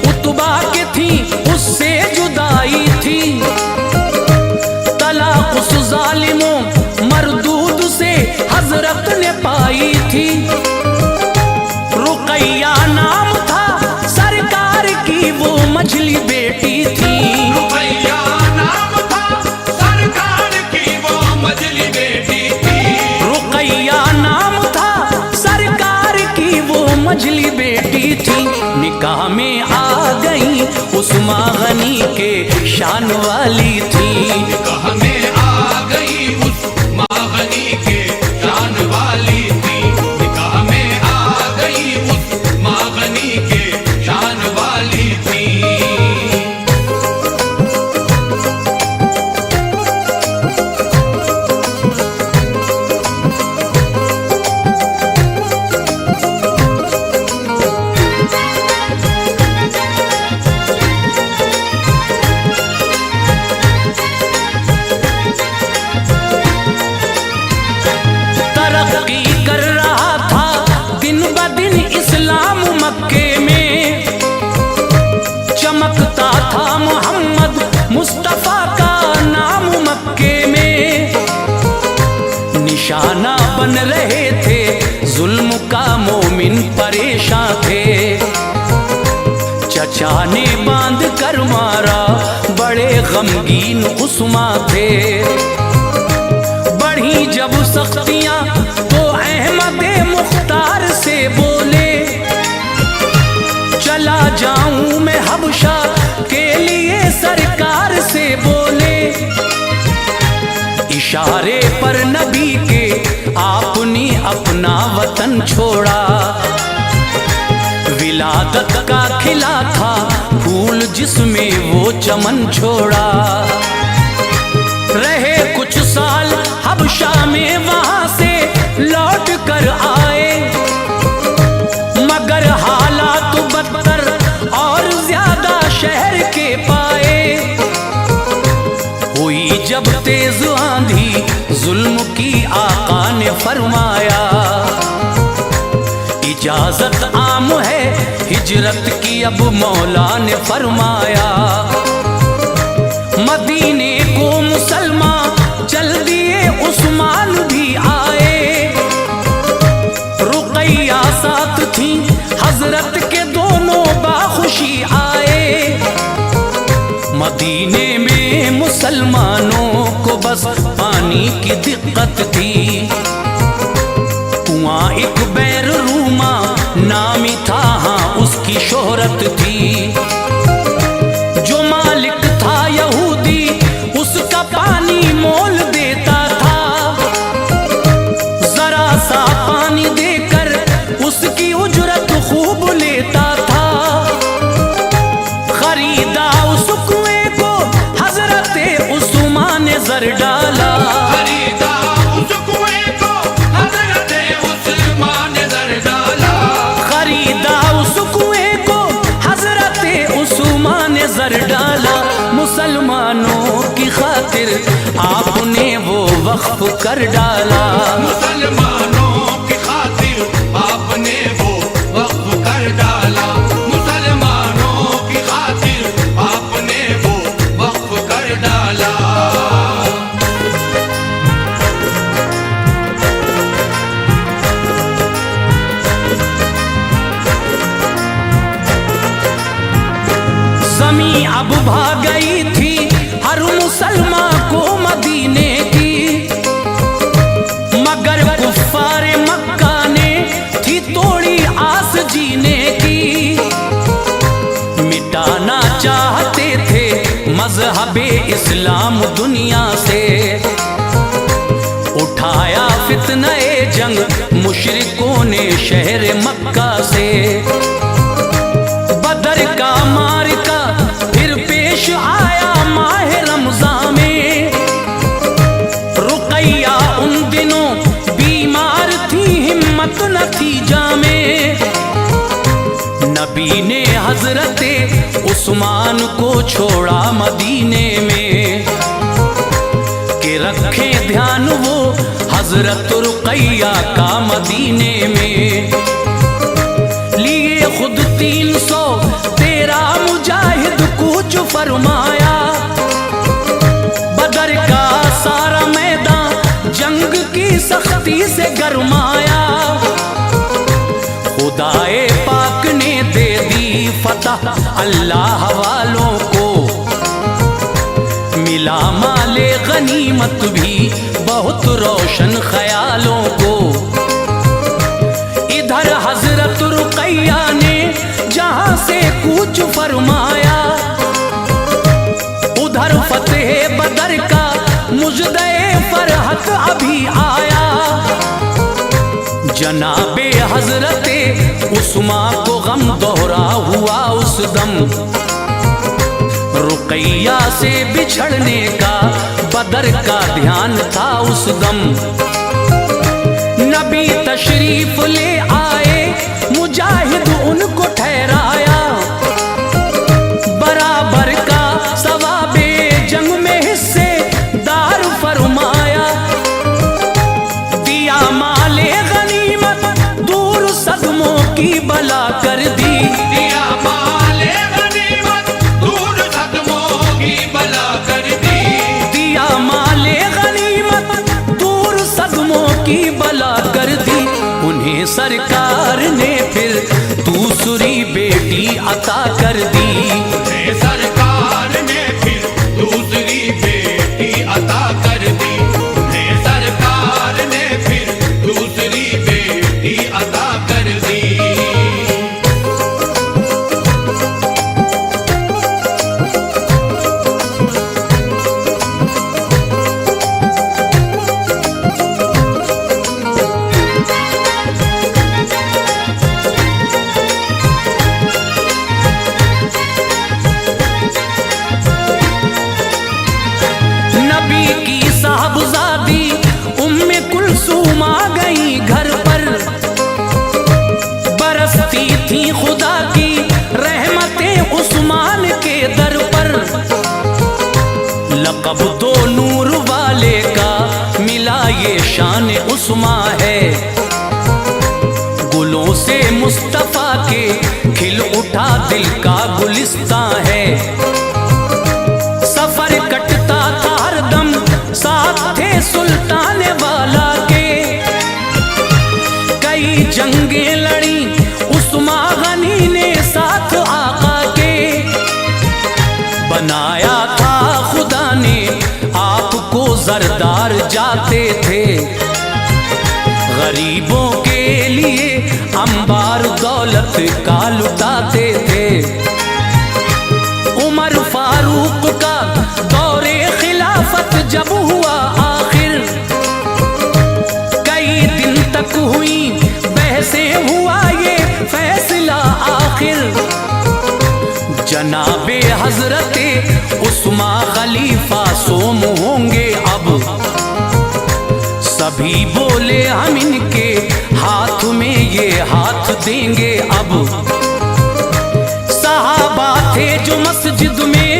उतबा के थी, उससे जुदाई थी, तलाक़ उस ज़ालिमों मरदूद से हजरत ने पाई थी। रुकैया नाम था सरकार की वो मझली बेटी थी। रुकैया नाम था सरकार की वो मझली बेटी थी। रुकैया नाम था सरकार की वो मझली बेटी थी। निकाह में आ गई उस्मा गनी के शान वाली थी। निकाह में आ गई उस्मा गनी के शान वाली थी। निकाह में आ गई उस्मा गनी के शान वाली थी। तरक्की कर रहा था दिन ब दिन इस्लाम मक्के में, चमकता था मोहम्मद मुस्तफा का नाम मक्के में। निशाना बन रहे थे जुल्म का मोमिन परेशान थे। चचा ने बांध कर मारा बड़े गमगीन उस्मा थे। बढ़ी जब सख्तियां तो अहमद मुख्तार से बोले, चला जाऊं मैं हबशा के लिए सरकार से बोले। इशारे पर नबी के आपने अपना वतन छोड़ा। विलादत का खिला था फूल जिसमें वो चमन छोड़ा। रहे कुछ साल हबशा में, वहां से लौट कर आए, मगर हालात बदतर और ज्यादा शहर के पाए। हुई जब तेज आंधी जुल्म की आका ने फरमाया, इजाजत आम है हिजरत की अब मौला ने फरमाया। मदीने को मुसलमान चल दिए, उस्मान भी आए। रुकैया साथ थी हजरत के, दोनों बाखुशी आए। मदीने में मुसलमानों को बस पानी की दिक्कत थी। कुआं एक बैर रूमा नामी था, हाँ उसकी शोहरत थी। जो मालिक था यहूदी उसका पानी मोल देता था। जरा सा पानी देकर उसकी उजरत खूब लेता था। खरीदा उस कुएं को हजरत उस्मा ने जर डाला। खरीदा उस कुएं को हजरत उस्मा ने जर डाला। खरीदा उस कुएं को हजरत उस्मा ने जर डाला। मुसलमानों की खातिर आपने वो वक्फ कर डाला। मुसलमानों की खातिर आपने वो वक्फ कर डाला। मुसलमानों की खातिर आपने वो वक्फ कर डाला। ज़मीं अब भाग गई थी हर मुसलमान को मदीने की, मगर कुफ्फार मक्का ने थी तोड़ी आस जीने की। मिटाना चाहते थे मजहबे इस्लाम दुनिया से। उठाया फितने जंग मुशरिकों ने शहर मक्का से। बदर का मारका फिर पेश आया माह रमज़ान में। रुकैया उन दिनों बीमार थी, हिम्मत न थी जामे। नबी ने हजरते उस्मान को छोड़ा मदीने में, के रखे ध्यान वो हजरत रुकैया का मदीने में। लिए खुद 313 मुजाहिद कूच फरमाया, बदर का सारा मैदान जंग की सख्ती से गरमाया। खुदाए पाक ने दे दी फतह अल्लाह वालों को, मिला माले गनीमत भी बहुत रोशन ख्यालों को। इधर हजरत रुकैया ने जहां से कूच फरमाया, उधर फतेह बदर का मुजदे फरहत अभी आया। जनाबे हजरते उस्मा को गम दोहरा हुआ उस दम, रुकैया से बिछड़ने का बदर का ध्यान था उस दम। नबी तशरीफ ले आए, मुजाहिद उनको ठहराया, बराबर का सवाबे जंग में हिस्से दार फरमाया। दिया माले गनीमत दूर सदमों की बला कर दी, दिया माले गनीमत दूर सदमों की बला कर दी। दिया माले गनीमत दूर सदमों की बला कर दी। उन्हें सरकार ने फिर दूसरी बेटी अता कर दी, उन्हें सरकार ने फिर दूसरी बेटी अता कर दी। उन्हें सरकार ने फिर दूसरी बेटी अता कर दी। नबी की साहबजादी उम्मे कुलसूम आ गई घर पर, बरसती थी खुदा की रहमतें उस्मान के दर पर। लक़ब दो नूर वाले का मिला ये शान उस्मा है, गुलों से मुस्तफा के खिल उठा दिल का गुलिस्तां है। सफर कटता था हरदम साथ थे सुल्तान वाला के, कई जंगें लड़ी उस्मा गनी ने साथ आका के। बनाया था खुदा ने आपको जरदार जाते थे, गरीबों के लिए अंबार दौलत का लुटाते थे। उमर फारूक का दौरे खिलाफत जब हुआ आखिर, कई दिन तक हुई बहसें, हुआ ये फैसला आखिर। जनाबे हजरते उस्मा खलीफा सोम होंगे अब, सभी बोले हम इनके हाथ में ये हाथ देंगे अब। सहाबा थे जो मस्जिद में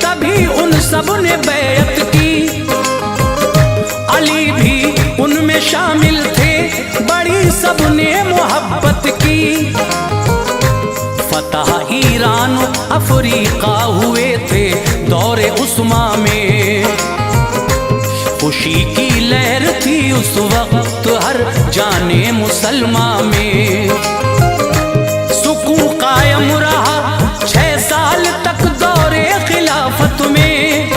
तभी उन सब ने बैत की, अली भी उनमें शामिल थे, बड़ी सब ने मोहब्बत की। फतह ईरान अफ्रीका हुए थे दौरे उस्मा में, खुशी की लहर थी उस वक्त हर जाने मुसलमा में। सुकून कायम रहा 6 साल तक दौरे खिलाफत में,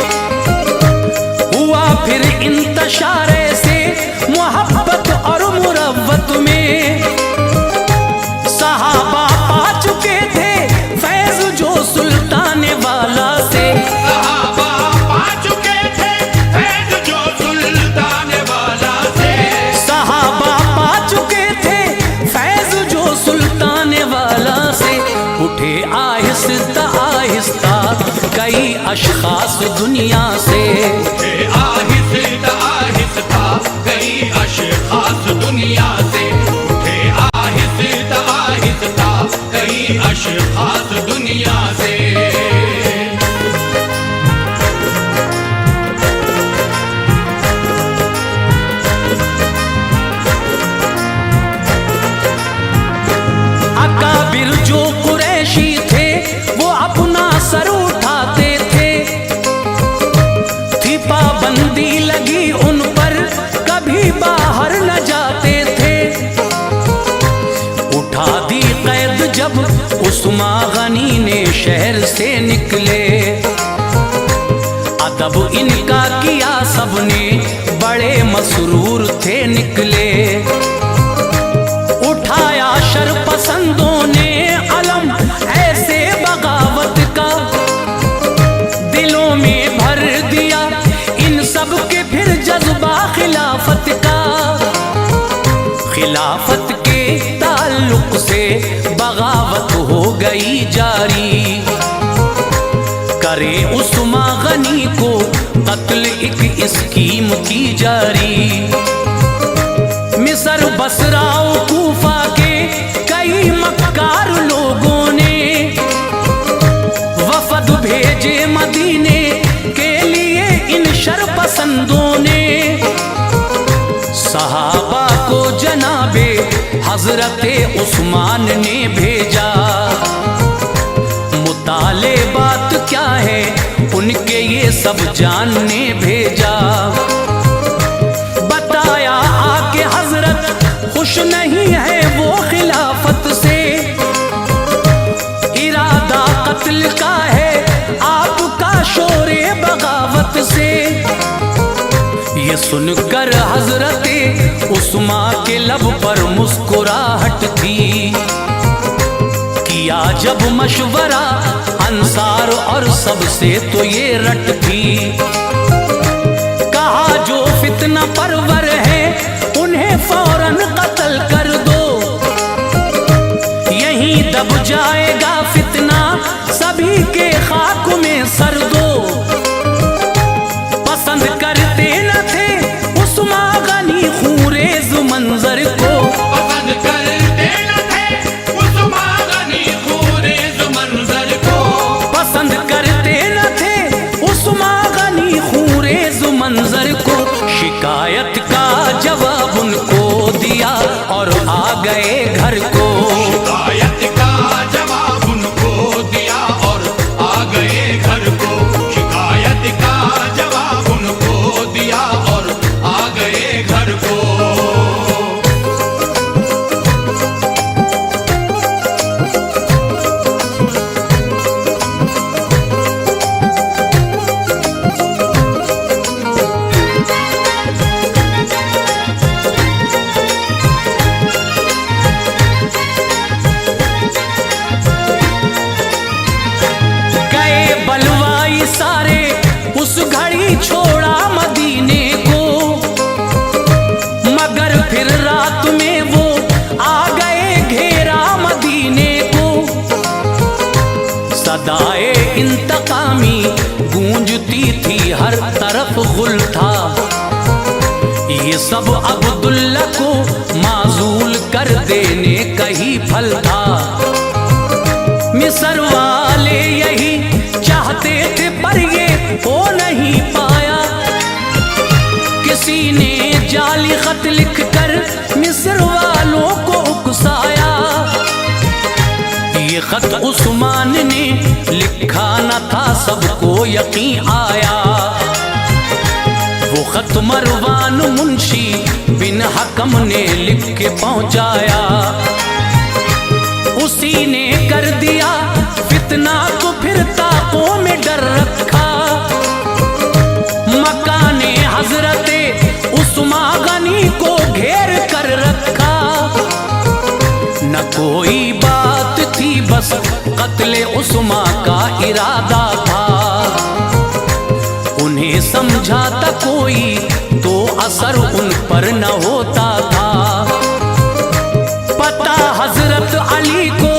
हुआ फिर इंतशार से मोहब्बत और मुरव्वत में। सहाबा पा चुके थे फैज जो सुल्तान वाला से, सहाबा पा चुके थे फैज जो सुल्तान वाला से। सहाबा पा चुके थे फैज जो सुल्तान वाला से। उठे आहिस्ता आहिस्ता कई अशखास दुनिया से, आहिस्ता आहिस्ता कई अशखास दुनिया से। उठे आहिस्ता आहिस्ता कई अशखास दुनिया सब इनका किया, सबने बड़े मसरूर थे निकले। उठाया शरपसंदों ने अलम ऐसे बगावत का, दिलों में भर दिया इन सब के फिर जज्बा खिलाफत का। खिलाफत के ताल्लुक से बगावत हो गई जारी, करे उस्मा गनी को कत्ल एक स्कीम की जारी। मिस्र बसरा कूफा के कई मक्कार लोगों ने वफद भेजे मदीने के लिए इन शरपसंदों ने। सहाबा को जनाबे हजरते उस्मान ने भेजा, मुताले बात क्या है उनके ये सब जानने भेजा। बताया आके हजरत खुश नहीं है वो खिलाफत से, इरादा कत्ल का है आपका शोरे बगावत से। ये सुनकर हजरते उस्मा के लब पर मुस्कुराहट थी, किया जब मशवरा अंसार और सबसे तो ये रट थी। कहा जो फितना परवर है उन्हें फौरन कत्ल कर दो, यहीं दब जाएगा फितना सभी के खाक में सर दो। पसंद करते न थे उस्मा गनी खूरेज मंजर को, पसंद करते न थे उस्मा गनी खूरेज मंजर को, पसंद करते न थे उस्मा गनी खूरेज मंजर को। शिकायत का जवाब उनको दिया और आ गए घर को। शिकायत का जवाब उनको दिया और आ गए घर को। शिकायत का जवाब उनको दिया और आ गए घर को। गए बलवाई सारे उस घड़ी छोड़ा मदीने को, मगर फिर रात में वो आ गए घेरा मदीने को। सदाए इंतकामी गूंजती थी हर तरफ गुल था, ये सब अब्दुल्ला को माजूल कर देने का ही फल था। मिस्र वाले यही चाहते थे पर ये हो नहीं पाया, किसी ने जाली खत लिखकर मिस्र वालों को उकसाया। ये खत उस्मान ने लिखा न था सबको यकीन आया, वो खत मरवान मुंशी बिन हकम ने लिख के पहुंचाया। उसी ने कर दिया फितना को फिर ताकों में डर रखा, मकाने हजरते उस्मा गनी को घेर कर रखा। न कोई बात थी बस कत्ले उस्मा का इरादा था, उन्हें समझाता कोई तो असर उन पर न होता था। पता हजरत अली को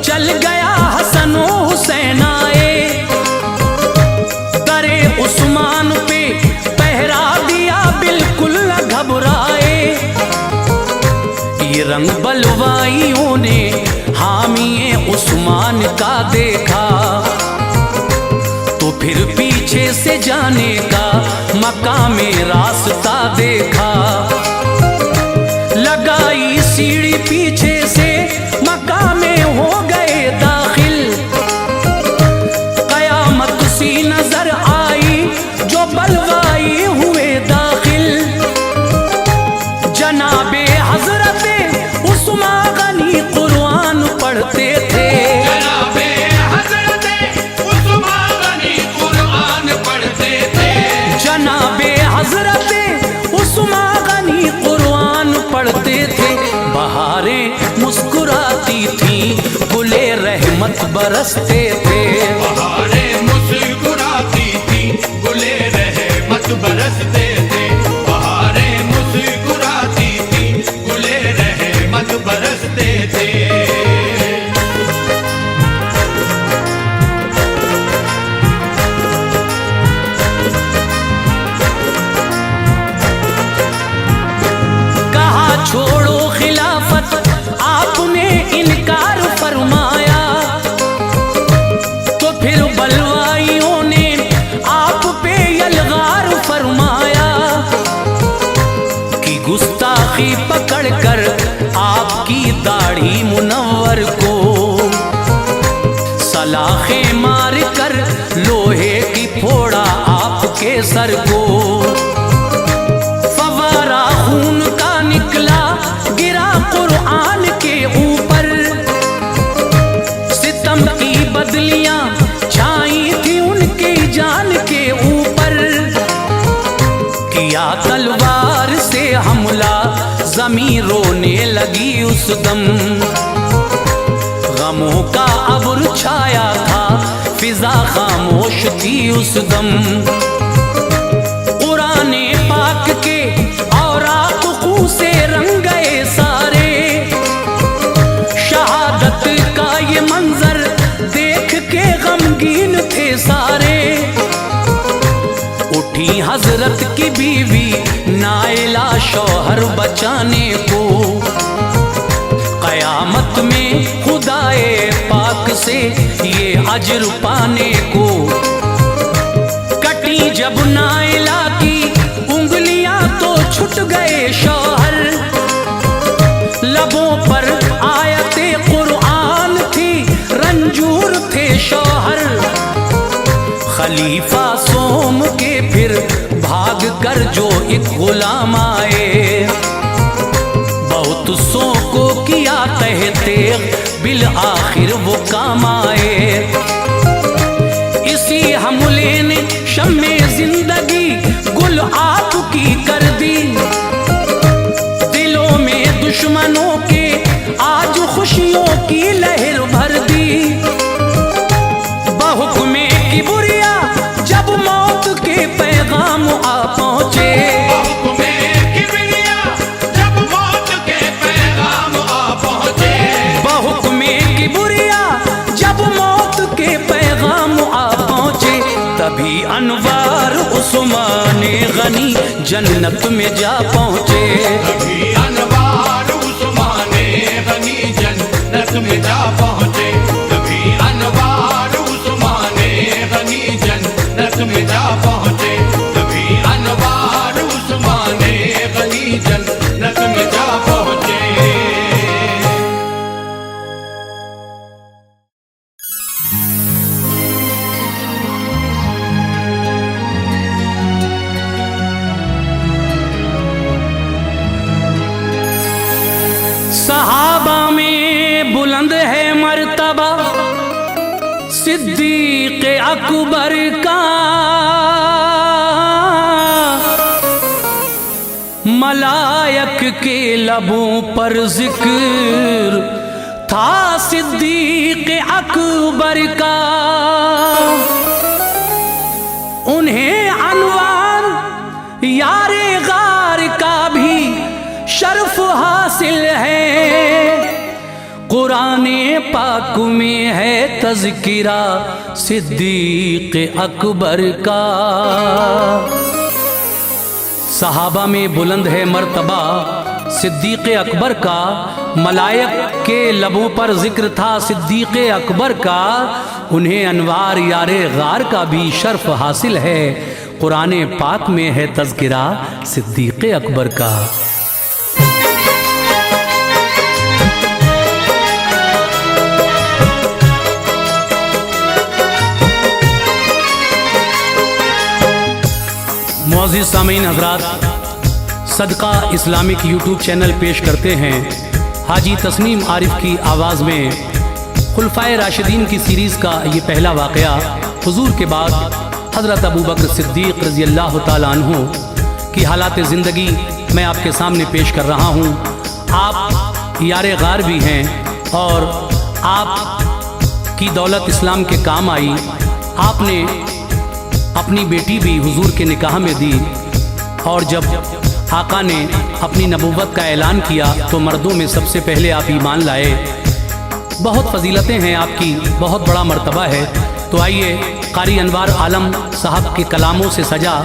चल गया हसन हुसैन आए, करे उस्मान पे पहरा दिया बिल्कुल न घबराए। ये रंग बलवाइयों ने हामिए उस्मान का देखा, तो फिर पीछे से जाने का मकामे रास्ता देखा। लगाई सीढ़ी पीछे से मकामे हो गए दाखिल, कयामत सी नजर आई जो बलवाई हुए दाखिल। जनाबे हजरते उस्मा गनी कुरान पढ़ते थे, जनाबे हजरते उस्मा गनी कुरान पढ़ते थे। बरसते थे। बहारें मुस्कुराती थी, गुले रहमत बरसते थे। बहारें मुस्कुराती थी, गुले रहमत बरसते थे। छोड़ो खिलाफत आपने इनकार फरमाया, तो फिर बलवाइयों ने आप पे यलगार फरमाया कि गुस्ताखी पकड़कर आपकी दाढ़ी मुनव्वर को सलाखे मार कर लोहे की फोड़ा आपके सर को। फवारा खून का निकला गिरा कुरान के ऊपर, सितम की बदलियां छाई थी उनकी जान के ऊपर। किया तलवार से हमला ज़मीं रोने लगी उस दम, गमों का अब्र छाया था फिजा खामोश थी उस दम। कुराने पाक के और आँखों से रंग गए सारे, शहादत का ये मंजर देख के गमगीन थे सारे। उठी हजरत की बीवी नाइला शौहर बचाने को, कयामत में खुदाए पाक से ये अजर पाने को। कटी जब नाइला की उंगलियां तो छूट गए शौहर, लबों पर आयते कुरान थी रंजूर थे शौहर। खलीफा सोम के फिर भाग कर जो एक गुलाम आए, बहुत सो को किया कहते बिल आखिर वो काम आए। इसी हमले ने शम्मे जिंदगी गुल आपकी कर दी, दिलों में दुश्मनों के आज खुशियों की लहर भर दी। बहुक्मे किबरिया जब मौत के पैगाम आ पहुंचे, बहुक्मे किबरिया जब मौत के पैगाम आ पहुंचे। बहुक्मे किबरिया जब मौत के पैगाम आ पहुंचे, तभी अनवार उस्माने गनी जन्नत में जा पहुंचे। कभी अनवार उस्माने गनी जन्नत में जा पहुंचे। कभी अनवार उस्माने गनी जन्नत में जा पहुंचे। कभी अनवार उस्माने गनी जन्नत में जा पहुंचे। सहाबा में बुलंद है मर्तबा सिद्दीक अकबर का, मलायक के लबों पर जिक्र था सिद्दीक अकबर का। उन्हें अनवान यारे गार का भी शर्फ हासिल है, कुराने पाक में है तज़किरा सिद्दीक अकबर का। सहाबा में बुलंद है मर्तबा सिद्दीक अकबर का, मलायक के लबों पर जिक्र था सिद्दीक अकबर का। उन्हें अनवार यारे गार का भी शर्फ हासिल है, कुराने पाक में है तज़किरा सिद्दीक अकबर का। मुअज़्ज़िज़ सामीन हज़रात, सदका इस्लामिक यूट्यूब चैनल पेश करते हैं हाजी तस्नीम आरिफ की आवाज़ में खुलफाए राशिदीन की सीरीज़ का ये पहला वाक़या। हुजूर के बाद हज़रत अबू बकर सिद्दीक़ रज़ी अल्लाह ताला अन्हु की हालात ज़िंदगी मैं आपके सामने पेश कर रहा हूँ। आप यारे गार भी हैं और आप की दौलत इस्लाम के काम आई। आपने अपनी बेटी भी हुजूर के निकाह में दी, और जब आका ने अपनी नबूवत का ऐलान किया तो मर्दों में सबसे पहले आप ईमान लाए। बहुत फजीलतें हैं आपकी, बहुत बड़ा मर्तबा है। तो आइए कारी अनवार आलम साहब के कलामों से सजा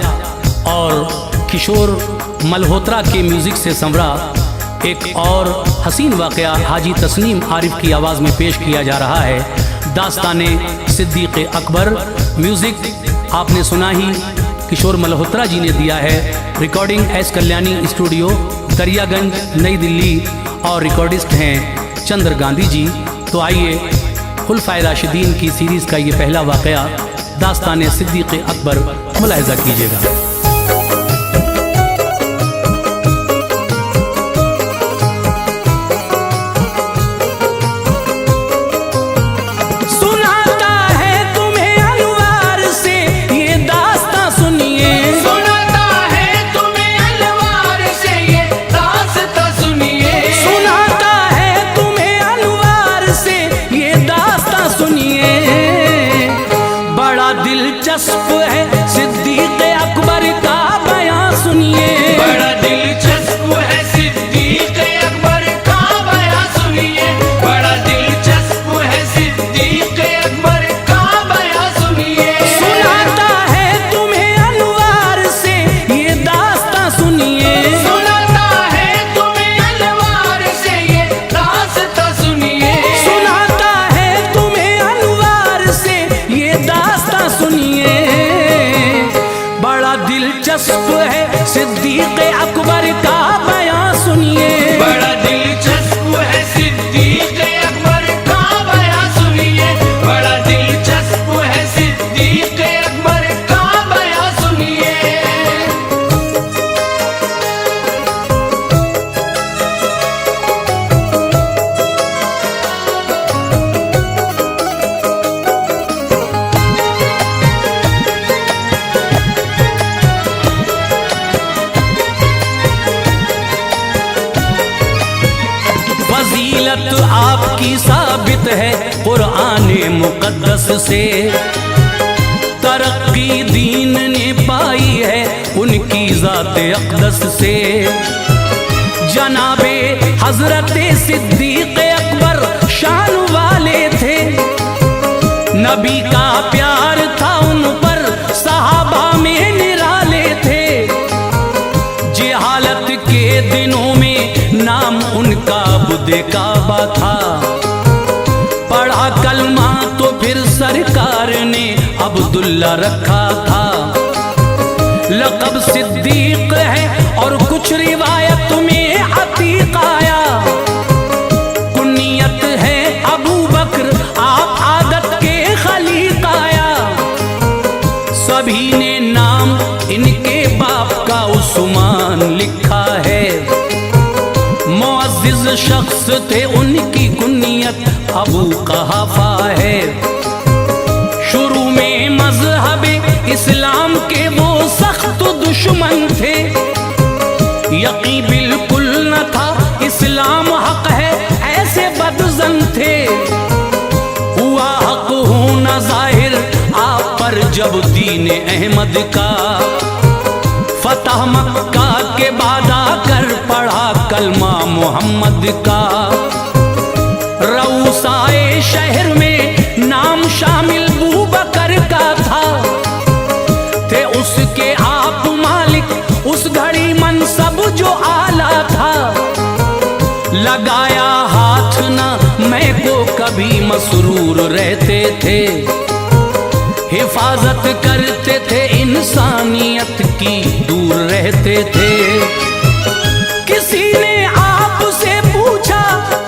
और किशोर मल्होत्रा के म्यूज़िक से संवरा एक और हसीन वाक़या हाजी तस्नीम आरिफ की आवाज़ में पेश किया जा रहा है, दास्ताने सिद्दीक़ अकबर। म्यूज़िक आपने सुना ही किशोर मल्होत्रा जी ने दिया है। Recording S Kalyani studio Daryaganj नई दिल्ली, और रिकॉर्डिस्ट हैं चंद्र गांधी जी। तो आइए खुलफाए राशिदीन की सीरीज़ का ये पहला वाक़या दास्ताने सिद्दीक़ अकबर मुलाहिज़ा कीजिएगा। दिलचस्प है सिद्दीक़ अकबर का बयां सुनिए, बड़ा दिलचस्प है सिद्दीक़ अकबर का बयां सुनिए, बड़ा दिलचस्प है सिद्दीक़ अकबर का बयां सुनिए। सुनाता है तुम्हें अनवार से ये दास्तां सुनिए, सुनाता है तुम्हें अनवार से ये दास्तां सुनिए, सुनाता है तुम्हें अनवार से ये दास्तां सुनिए। बड़ा दिलचस्प है सिद्दीक़ अकबर का बयां सुनिए, बड़ा दिलचस्प है सिद्दीक़ अकबर का बयां सुनिए, बड़ा दिलचस्प है सिद्दीक़ अकबर का बयां सुनिए। फजीलत आपकी साबित है कुराने मुक़द्दस से, तरक्की दीन ने पाई है उनकी ज़ात अक़दस से। जनाबे हज़रत सिद्दीक़ अकबर शान वाले थे, नबी का प्यार था उन पर, सहाबा में निराले थे। जहालत के दिनों में नाम उनका बुदे काबा था, पढ़ा कलमा तो फिर सरकार ने अब्दुल्ला रखा था। लक़ब सिद्दीक़ है और कुछ रिवायत में अतीक़ आया, कुनियत है अबू बकर आप आदत के खलीक़ आया। सभी ने नाम इनके बाप का उस्मान लिखा है, मुअज़्ज़िज़ शख्स थे उनकी कुनियत अबू क़हाफ़ा है। शुरू में मज़हब इस्लाम के वो सख्त दुश्मन थे, यकीन बिल्कुल न था इस्लाम हक है ऐसे बदज़न थे। हुआ हक होना ज़ाहिर आप पर जब दीन अहमद का, फतह मक्का के बाद आकर पढ़ा कलमा मोहम्मद का। रऊसाए शहर में नाम शामिल बू बकर का था, थे उसके आप मालिक उस घड़ी मनसब जो आला था। लगाया हाथ न मैं को कभी मसरूर रहते थे, हिफाजत करते थे इंसानियत की दूर रहते थे। किसी ने आपसे पूछा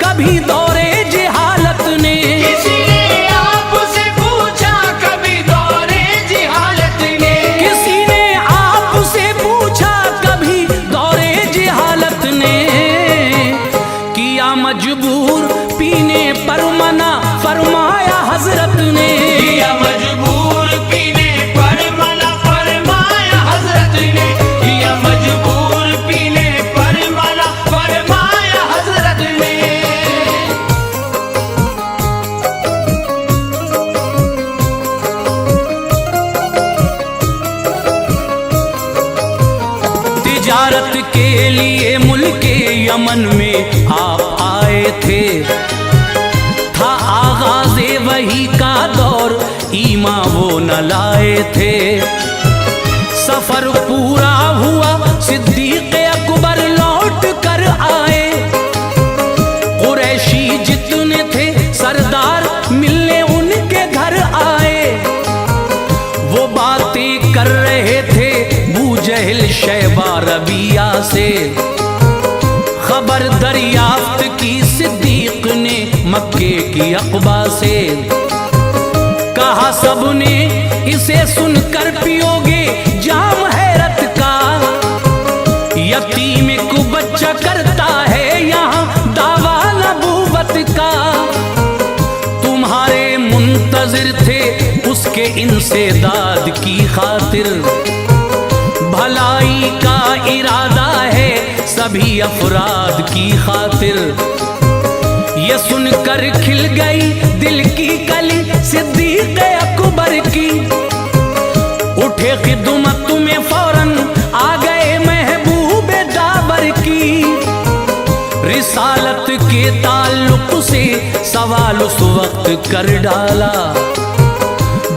कभी दौरे जहालत ने, किसी ने आपसे पूछा कभी दौरे जहालत ने, किसी ने आपसे पूछा कभी दौरे जहालत ने। किया मजबूर पीने पर मना फरमाया हजरत ने, किया मजबूर पीने पर मना फरमाया हजरत ने, किया मजबूर पीने पर मना यमन में आप आए थे। था आगाज़े वही का दौर, ईमा वो न लाए थे। सफर पूरा हुआ, सिद्दीक़ अकबर लौट कर आए। कुरैशी जितने थे सरदार मिलने उनके घर आए। वो बातें कर रहे थे बू जहल शैबा रबिया से। खबर दरियाफ्त की सिद्दीक ने मक्के की अक़बा से। कहा सबने इसे सुनकर पियोगे जाम हैरत का। यतीम को बच्चा करता है यहाँ दावा नबूवत का। तुम्हारे मुंतज़िर थे उसके इंसेदाद की खातिर। भलाई का इरादा है सभी अफराद की खातिर। ये सुनकर खिल गई दिल की कली सिद्दीक़ अकबर की। उठे खिदमत में फौरन आ गए महबूब दाबर की। रिसालत के ताल्लुक से सवाल उस वक्त कर डाला।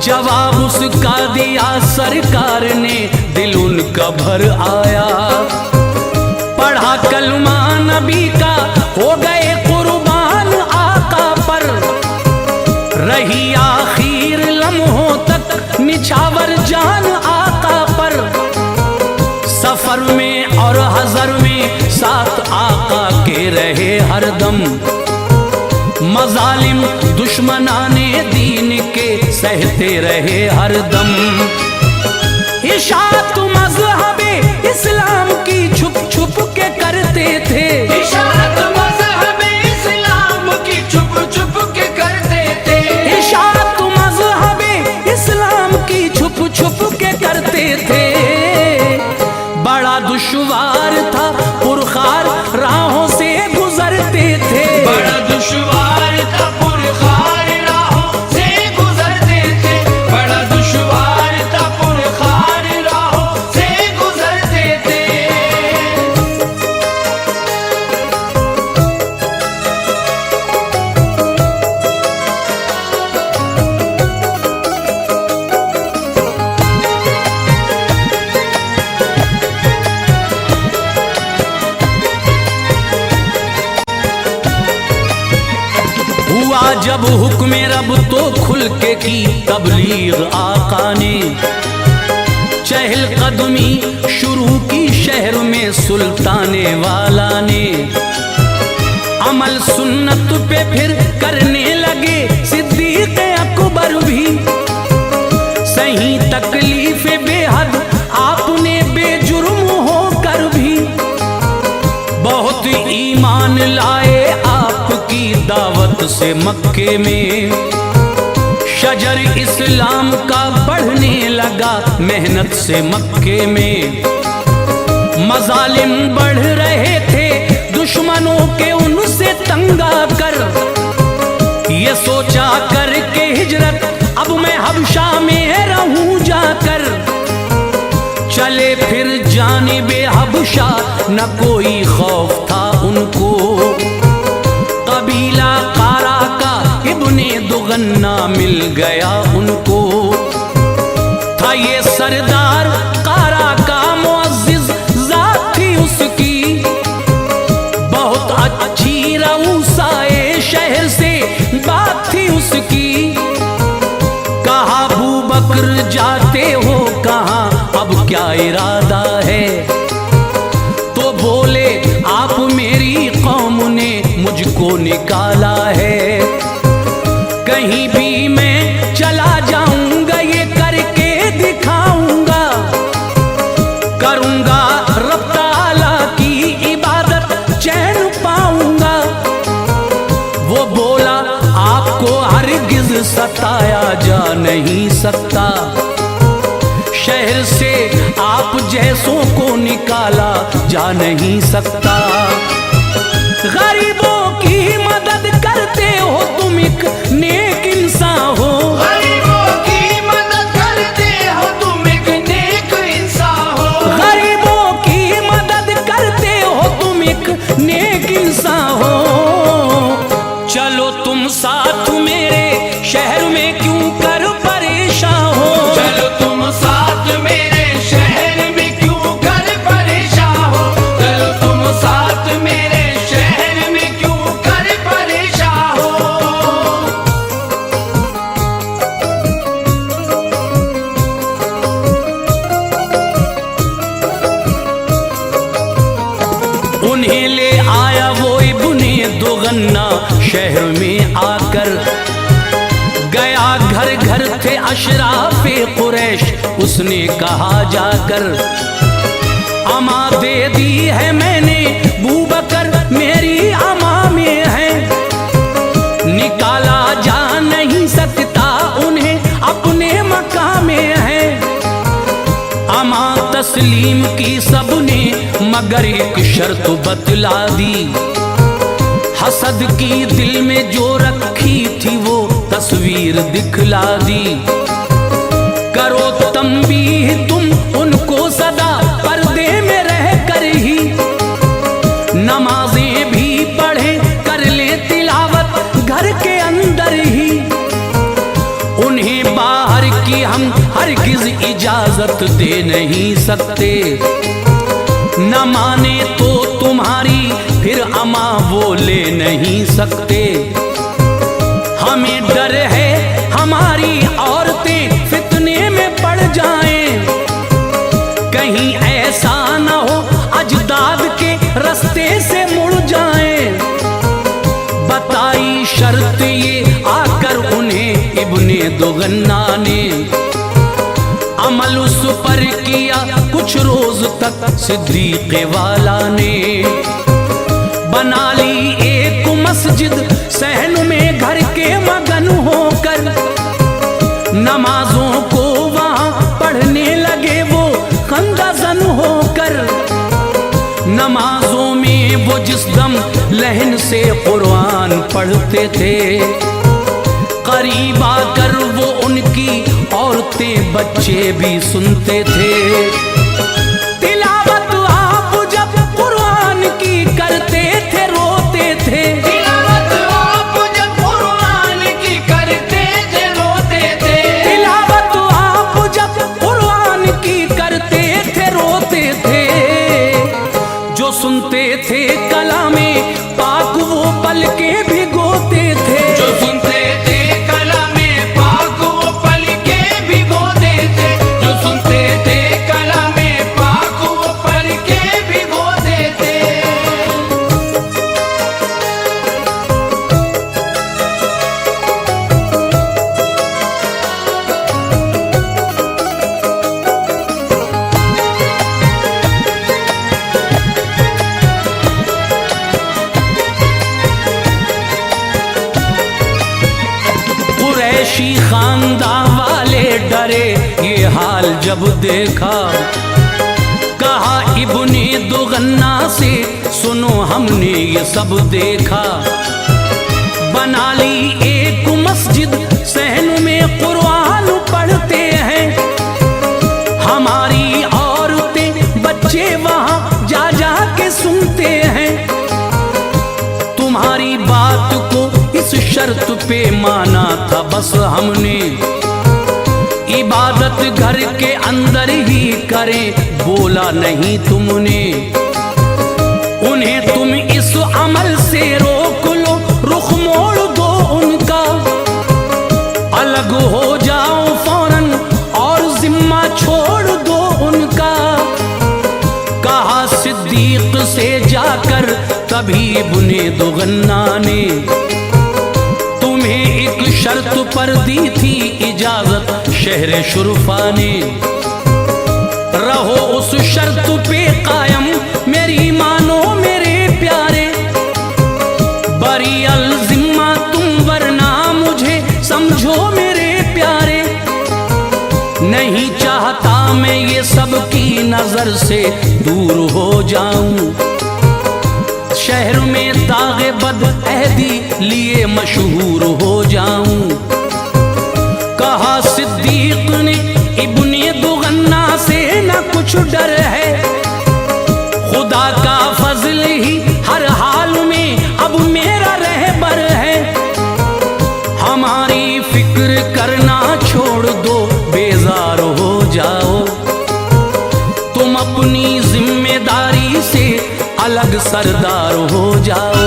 जवाब उसका दिया सरकार ने, दिल उनका भर आया। पढ़ा कलमा नबी का, हो गए कुर्बान आका पर। रही आखिर लम्हों तक निछावर जान आका पर। सफर में और हज़र में साथ आका के रहे हरदम। मजालिम दुश्मनाने दीन के सहते रहे हरदम। इशाअत मज़हबे इस्लाम की छुप छुप के करते थे। इशाअत मज़हबे इस्लाम की छुप छुप के करते थे। इशाअत मज़हबे इस्लाम की छुप छुप के करते थे। बड़ा दुश्वार था पुरखार राहों से गुजरते थे। बड़ा दुश्वार था पुरखार राहों से गुजरते थे। बड़ा दुश्वार था पुरखार राहों से गुजरते थे। हुआ जब हुक्म रब तो खुल के की तबलीग आका ने। चहल कदमी शुरू की शहर में सुल्ताने वाला ने। अमल सुन्नत पे फिर करने लगे सिद्दीक़ अकबर भी। सही तकलीफ बेहद आपने बेजुर्म होकर भी। बहुत ईमान लाए आपकी दावत से मक्के में। शजर इस्लाम का बढ़ने लगा मेहनत से मक्के में। मजालिम बढ़ रहे थे दुश्मनों के उनसे तंगा कर। ये सोचा कर के हिजरत अब मैं हबशा में रहूं जाकर। चले फिर जानिबे हबशा न कोई खौफ था उनको। कबीला कारा का इब्ने दुगन्ना मिल गया उनको। था ये सरदार कारा का मुअज़्ज़िज़ ज़ात थी उसकी। बहुत अच्छी रऊसाए शहर से बात थी उसकी। कहा अबू बकर जाते हो कहाँ, अब क्या इरादा है। तो बोले आप मेरी कौम ने मुझको निकाला है। कहीं भी मैं चला जाऊंगा ये करके दिखाऊंगा। करूंगा रब ताला की इबादत चैन पाऊंगा। वो बोला आपको हरगिज़ सताया जा नहीं सकता। शहर से आप जैसों को निकाला जा नहीं सकता। गरीबों की मदद करते हो तुम एक नेक इंसान हो। गरीबों की मदद करते हो तुम एक नेक इंसान हो। गरीबों की मदद करते हो तुम एक नेक नेक इंसान हो। चलो तुम साथ मेरे शहर में क्यों कर परेशान हो। चलो तुम साथ मेरे शहर में क्यों कर परेशान हो। चलो तुम साथ मेरे शहर में क्यों कर परेशान हो। उन्हें ले आया वो इब्ने दुगन्ना शहर में आकर। गया घर घर थे अशराफे कुरैश, उसने कहा जाकर अमा दे दी है मैंने बूबकर मेरी अमा में है। निकाला जा नहीं सकता उन्हें अपने मकाम में है। अमा तस्लीम की सबने मगर एक शर्त बतला दी। हसद की दिल में जो रखी थी वो तस्वीर दिखला दी। करो तंबीह तुम उनको सदा पर्दे में रह कर ही। नमाजें भी पढ़े कर ले तिलावत घर के अंदर ही। उन्हें बाहर की हम हरगिज इजाजत दे नहीं सकते। न माने तो तुम्हारी फिर अमा वो ले नहीं सकते। हमें डर है हमारी औरतें फितने में पड़ जाएं। कहीं ऐसा न हो अजदाद के रास्ते से मुड़ जाएं। बताई शर्त ये आकर उन्हें इब्ने दुगन्ना ने। अमल उस पर किया कुछ रोज तक सिद्दीक़ वाला ने। बना ली एक मस्जिद सहन में घर के मगन होकर। नमाजों को वहां पढ़ने लगे वो खंदाजन होकर। नमाजों में वो जिस दम लहन से कुरान पढ़ते थे। करीब आकर वो उनकी औरतें बच्चे भी सुनते थे। तिलावत आप जब कुरान की करते थे रोते थे। तिलावत आप जब कुरान की करते थे रोते थे। तिलावत आप जब कुरान की करते थे रोते थे। जो सुनते थे कलामे पाक वो पल के भिगोते थे। जो सुनते थे कलामे पाक वो पल के भिगोते थे। जो सुनते थे कलामे पाक वो पल के भिगोते थे। कुरैशी खानदान वाले डरे ये हाल जब देखा। कहा इब्ने दुगन्ना से सुनो हमने ये सब देखा। बना ली एक मस्जिद सहन में कुरान पढ़ते हैं। हमारी औरतें बच्चे वहां जा जा के सुनते हैं। तुम्हारी बात को इस शर्त पे माना था बस हमने। इबादत घर के अंदर ही करें बोला नहीं तुमने। उन्हें तुम इस अमल से रोक लो रुख मोड़ दो उनका। अलग हो जाओ फौरन और जिम्मा छोड़ दो उनका। कहा सिद्दीक से जाकर तभी इब्ने दुगन्ना ने। तुम्हें एक शर्त पर दी थी इजाजत शहर शुरफा ने। रहो उस शर्त पे कायम मेरी मानो मेरे प्यारे। बरी अल जिम्मा तुम वरना मुझे समझो मेरे प्यारे। नहीं चाहता मैं ये सब की नजर से दूर हो जाऊं। शहर में दागे बद अहदी लिए मशहूर हो जाऊं। कहा सिद्दीक ने इब्ने दुगन्ना से न कुछ डर है। खुदा का फजल ही हर हाल जग सरदार हो जाओ।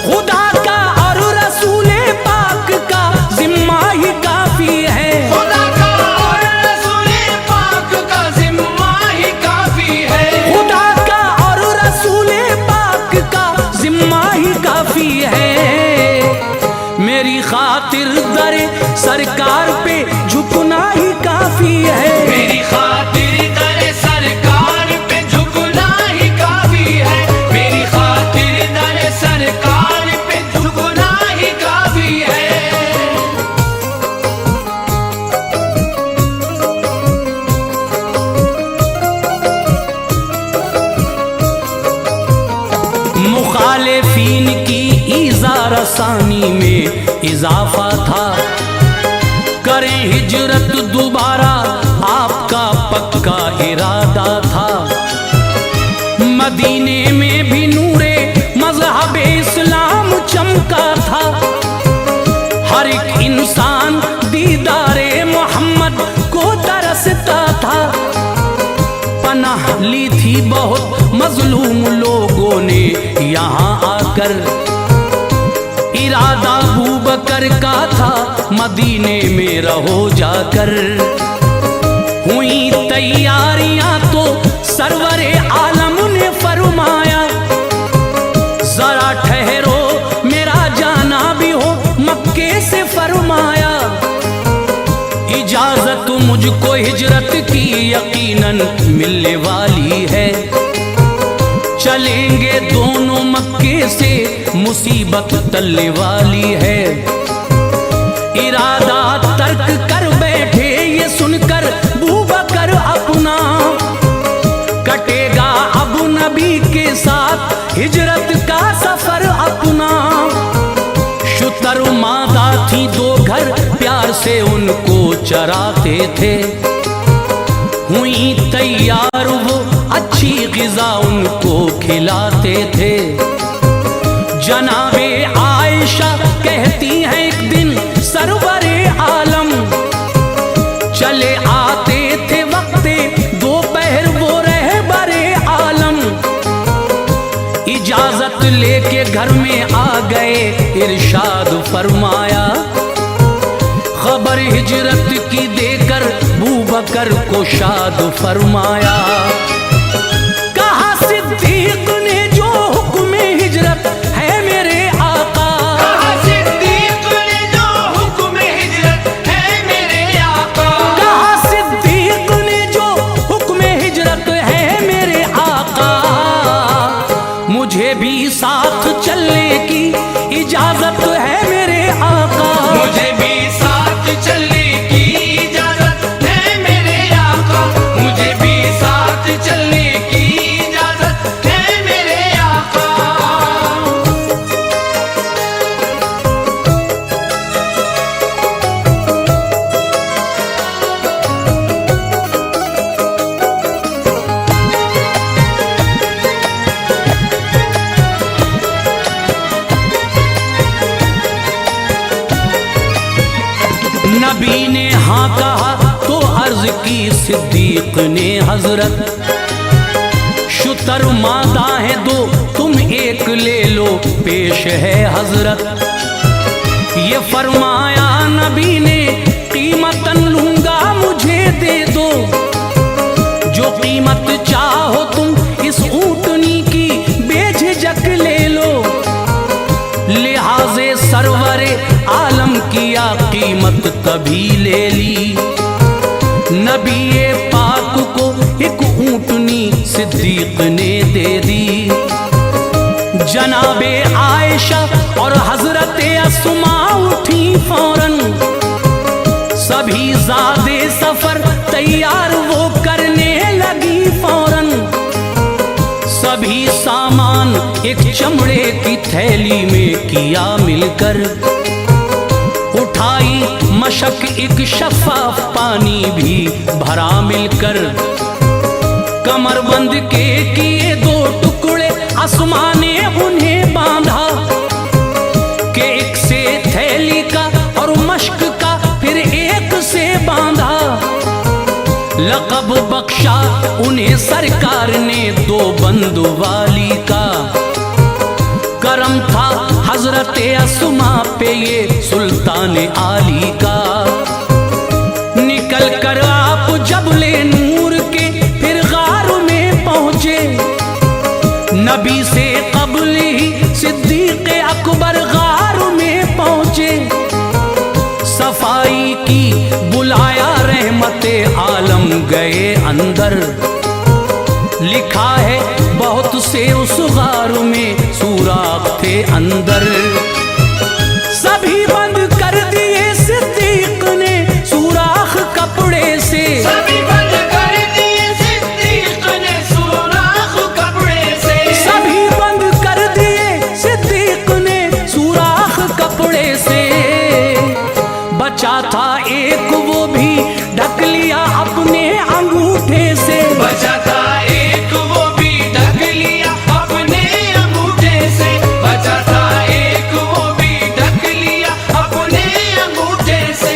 खुदा का और रसूले पाक का जिम्मा ही काफी है। खुदा का और रसूले पाक का जिम्मा ही काफी है। खुदा का और रसूले पाक का जिम्मा ही काफी है। मेरी खातिर दरे सरकार पे झुकना ही काफी है। मेरी खातिर दरे सरकार पे झुकना ही काफी है। मेरी खातिर दरे सरकार पे झुकना ही काफी है। मुखालिफीन की ईज़ा रसानी में इजाफा था। करें हिजरत दोबारा आपका पक्का इरादा था। मदीने में भी नूरे मज़हब इस्लाम चमका था। हर एक इंसान दीदारे मोहम्मद को तरसता था। पनाह ली थी बहुत मजलूम लोगों ने यहाँ आकर। इरादा अबू बकर का था मदीने में रहो जाकर। हुई तैयारियां तो सरवरे आलम ने फरमाया, जरा ठहरो मेरा जाना भी हो मक्के से फरमाया। इजाजत मुझको हिजरत की यकीनन मिलने वाली है। चलेंगे दोनों मक्के से मुसीबत टलने वाली है। इरादा तर्क कर बैठे ये सुनकर बूबकर अपना। कटेगा अब नबी के साथ हिजरत का सफर अपना। शुतर मादा थी दो घर प्यार से उनको चराते थे। हुई तैयार वो अच्छी ग़िज़ा उनको खिलाते थे। जनाबे आयशा कहती हैं एक दिन सरवरे आलम चले आते थे वक्ते दोपहर वो रहबरे आलम। इजाजत लेके घर में आ गए इरशाद फरमाया। खबर हिजरत की देकर बूबकर को शाद फरमाया। कहा सिद्दीक ने जो हुक्म हिजरत है मेरे आका। कहा सिद्दीक ने जो हुक्म हिजरत है मेरे आका। कहा सिद्दीक ने जो हुक्म हिजरत है मेरे आका। मुझे भी साथ चलने की इजाजत है मेरे आका। मुझे भी साथ चलने की इजाजत है मेरे आका। मुझे भी साथ चलने की इजाजत है मेरे आका। नबी ने हाँ कहा तो अर्ज की सिद्दीक ने हजरत। शुतर मादा है दो तुम एक ले लो पेश है हजरत। ये फरमाया नबी ने कीमतन लूंगा मुझे दे दो। जो कीमत चाहो तुम इस ऊँटनी की बेझिझक ले लो। लिहाजे सरवरे आलम किया कीमत तभी ले ली। नबी पाक को एक ऊँटनी सिद्दीक ने दे दी। जनाबे आयशा और हजरत अस्मा उठी फौरन। सभी ज़ादे सफर तैयार वो करने लगी फौरन। सभी सामान एक चमड़े की थैली में किया मिलकर। उठाई मशक एक शफाफ पानी भी भरा मिलकर। कमरबंद के किए दो टुकड़े अस्मा ने उन्हें बांधा। के एक से थैली का और मशक का फिर एक से बांधा। लक़ब बख्शा उन्हें सरकार ने दो बंदु वाली का। करम था हजरत अस्मा पे ये सुल्तान आली का। निकल कर आप जबले नूर के फिर गार में पहुंचे, नबी से कबल ही सिद्दीक अकबर गार में पहुंचे। सफाई की बुलाया रहमत आलम गए अंदर, लिखा है बहुत से उस गार में सुराख थे अंदर। सभी बंद कर दिए सिद्दीक ने सुराख कपड़े से, सभी बंद कर दिए सिद्दीक ने सुराख कपड़े से, सभी बंद कर दिए सिद्दीक ने सुराख कपड़े से। बचा था एक वो भी ढक लिया अपने अंगूठे से, बचा था एक वो भी ढक लिया अपने अंगूठे से, बचा था एक वो भी ढक लिया अपने अंगूठे से।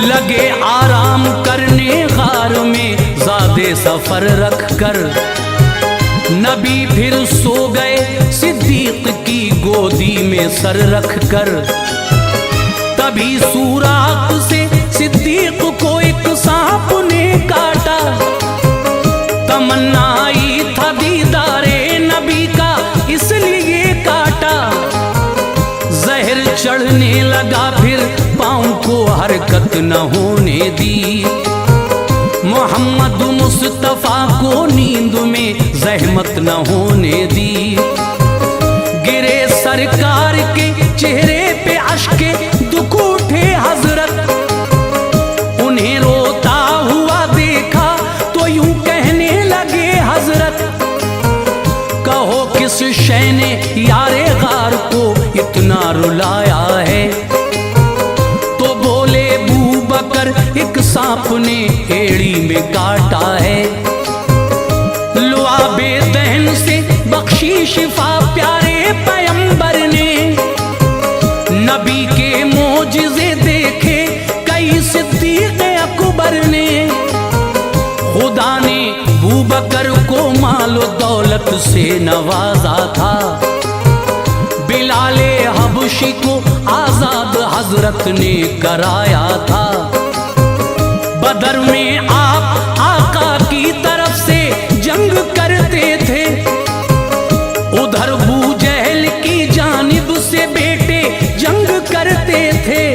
लगे आराम करने गार में ज़ादे सफर रख कर, नबी फिर सो गए सिद्दीक की गोदी में सर रख कर। तभी सुराख से सिद्दीक को एक सांप ने काटा, तमन्ना आई था दीदारे नबी का इसलिए काटा। जहर चढ़ने लगा फिर पाँव को हरकत न होने दी, मोहम्मद मुस्तफा को नींद में जहमत न होने दी। गिरे सरकार के चेहरे पे अश्के दुख उठे हजरत, उन्हें रोता हुआ देखा तो यूं कहने लगे हजरत, कहो किस शय ने यारे गार को इतना रुलाया है। तो बोले बू बकर एक सांप ने एड़ी में काटा है, लुआबे दहन से बख्शी शिफा प्यारे पैगंबर ने। नबी के मोजिज़े देखे कई सिद्दीक अकबर ने, खुदा ने बू बकर को मालो दौलत से नवाजा था। बिलाले हबशी को आजाद हजरत ने कराया था। बदर में आप आका की तरफ से जंग करते थे, उधर बू जहल की जानिब से बेटे जंग करते थे।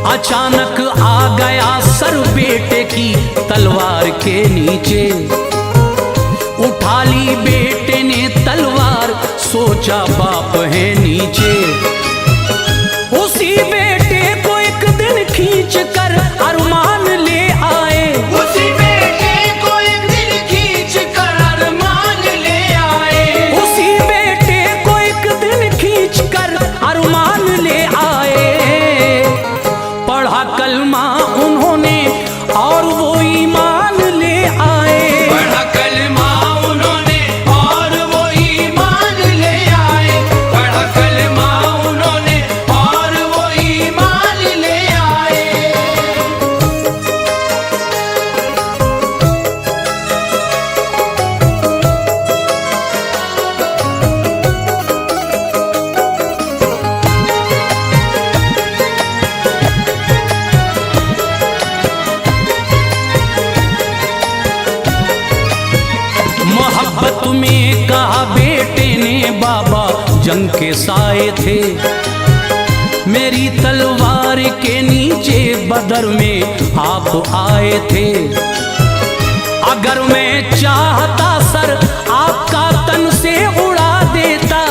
अचानक आ गया सर बेटे की तलवार के नीचे, उठा ली बेटे ने तलवार सोचा बाप है नीचे। उसी बेटे को एक दिन खींच कर अरमान ले आए, उसी बेटे को एक दिन खींच कर अरमान ले आए, उसी बेटे को एक दिन खींच कर अरमान ले आए। पढ़ा कलमा उन्होंने और वो ईमान ले आए, पढ़ा कलमा उन्होंने और वो ईमान ले आए, पढ़ा कलमा उन्होंने और वो ईमान ले आए। मोहब्बत में कहा बेटे ने बाबा जंग के साए थे, मेरी तलवार के नीचे बदर में आप आए थे। अगर मैं चाहता सर आपका तन से उड़ा देता,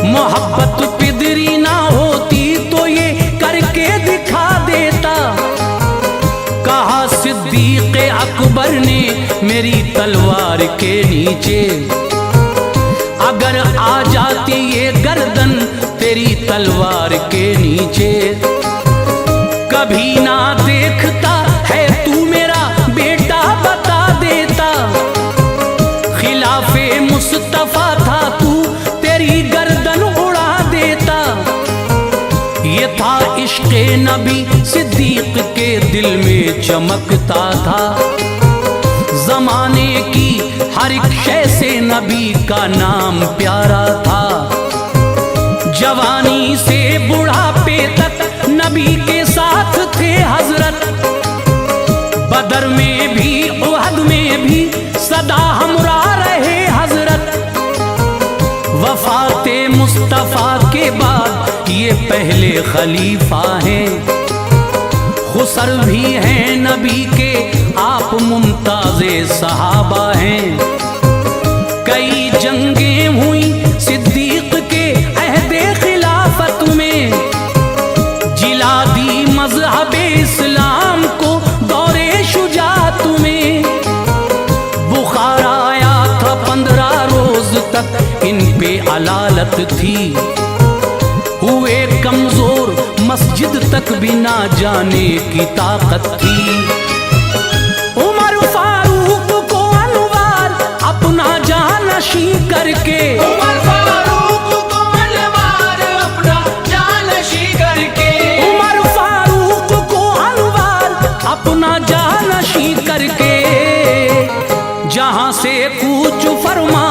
मोहब्बत पिदरी ना होती तो ये करके दिखा देता। कहा सिद्दीक अकबर ने मेरी तलवार के नीचे, अगर आ जाती ये गर्दन तेरी तलवार के नीचे। कभी ना देखता है तू मेरा बेटा बता देता, खिलाफे मुस्तफा ये था इश्क़े नबी सिद्दीक के दिल में चमकता था। जमाने की हर एक शय से नबी का नाम प्यारा था। जवानी से बुढ़ापे तक नबी के साथ थे हजरत। बदर में भी उहद में भी सदा हमरा रहे हजरत। वफाते मुस्तफ़ा के बाद ये पहले खलीफा हैं। खुसर भी हैं नबी के, आप मुमताज़े सहाबा हैं। कई जंगें हुई सिद्दीक के अहदे खिलाफत में। जिला दी मज़हबे इस्लाम को दौरे शुजात में। बुखार आया था 15 रोज तक इन पे अलालत थी। हुए कमजोर मस्जिद तक भी ना जाने की ताकत थी। उमर फारूक को अनवार अपना जानशी करके, उमर फारूक को अनवार अपना जानशी करके, उमर फारूक को अनवार अपना जानशी करके, जहां से कूच फरमा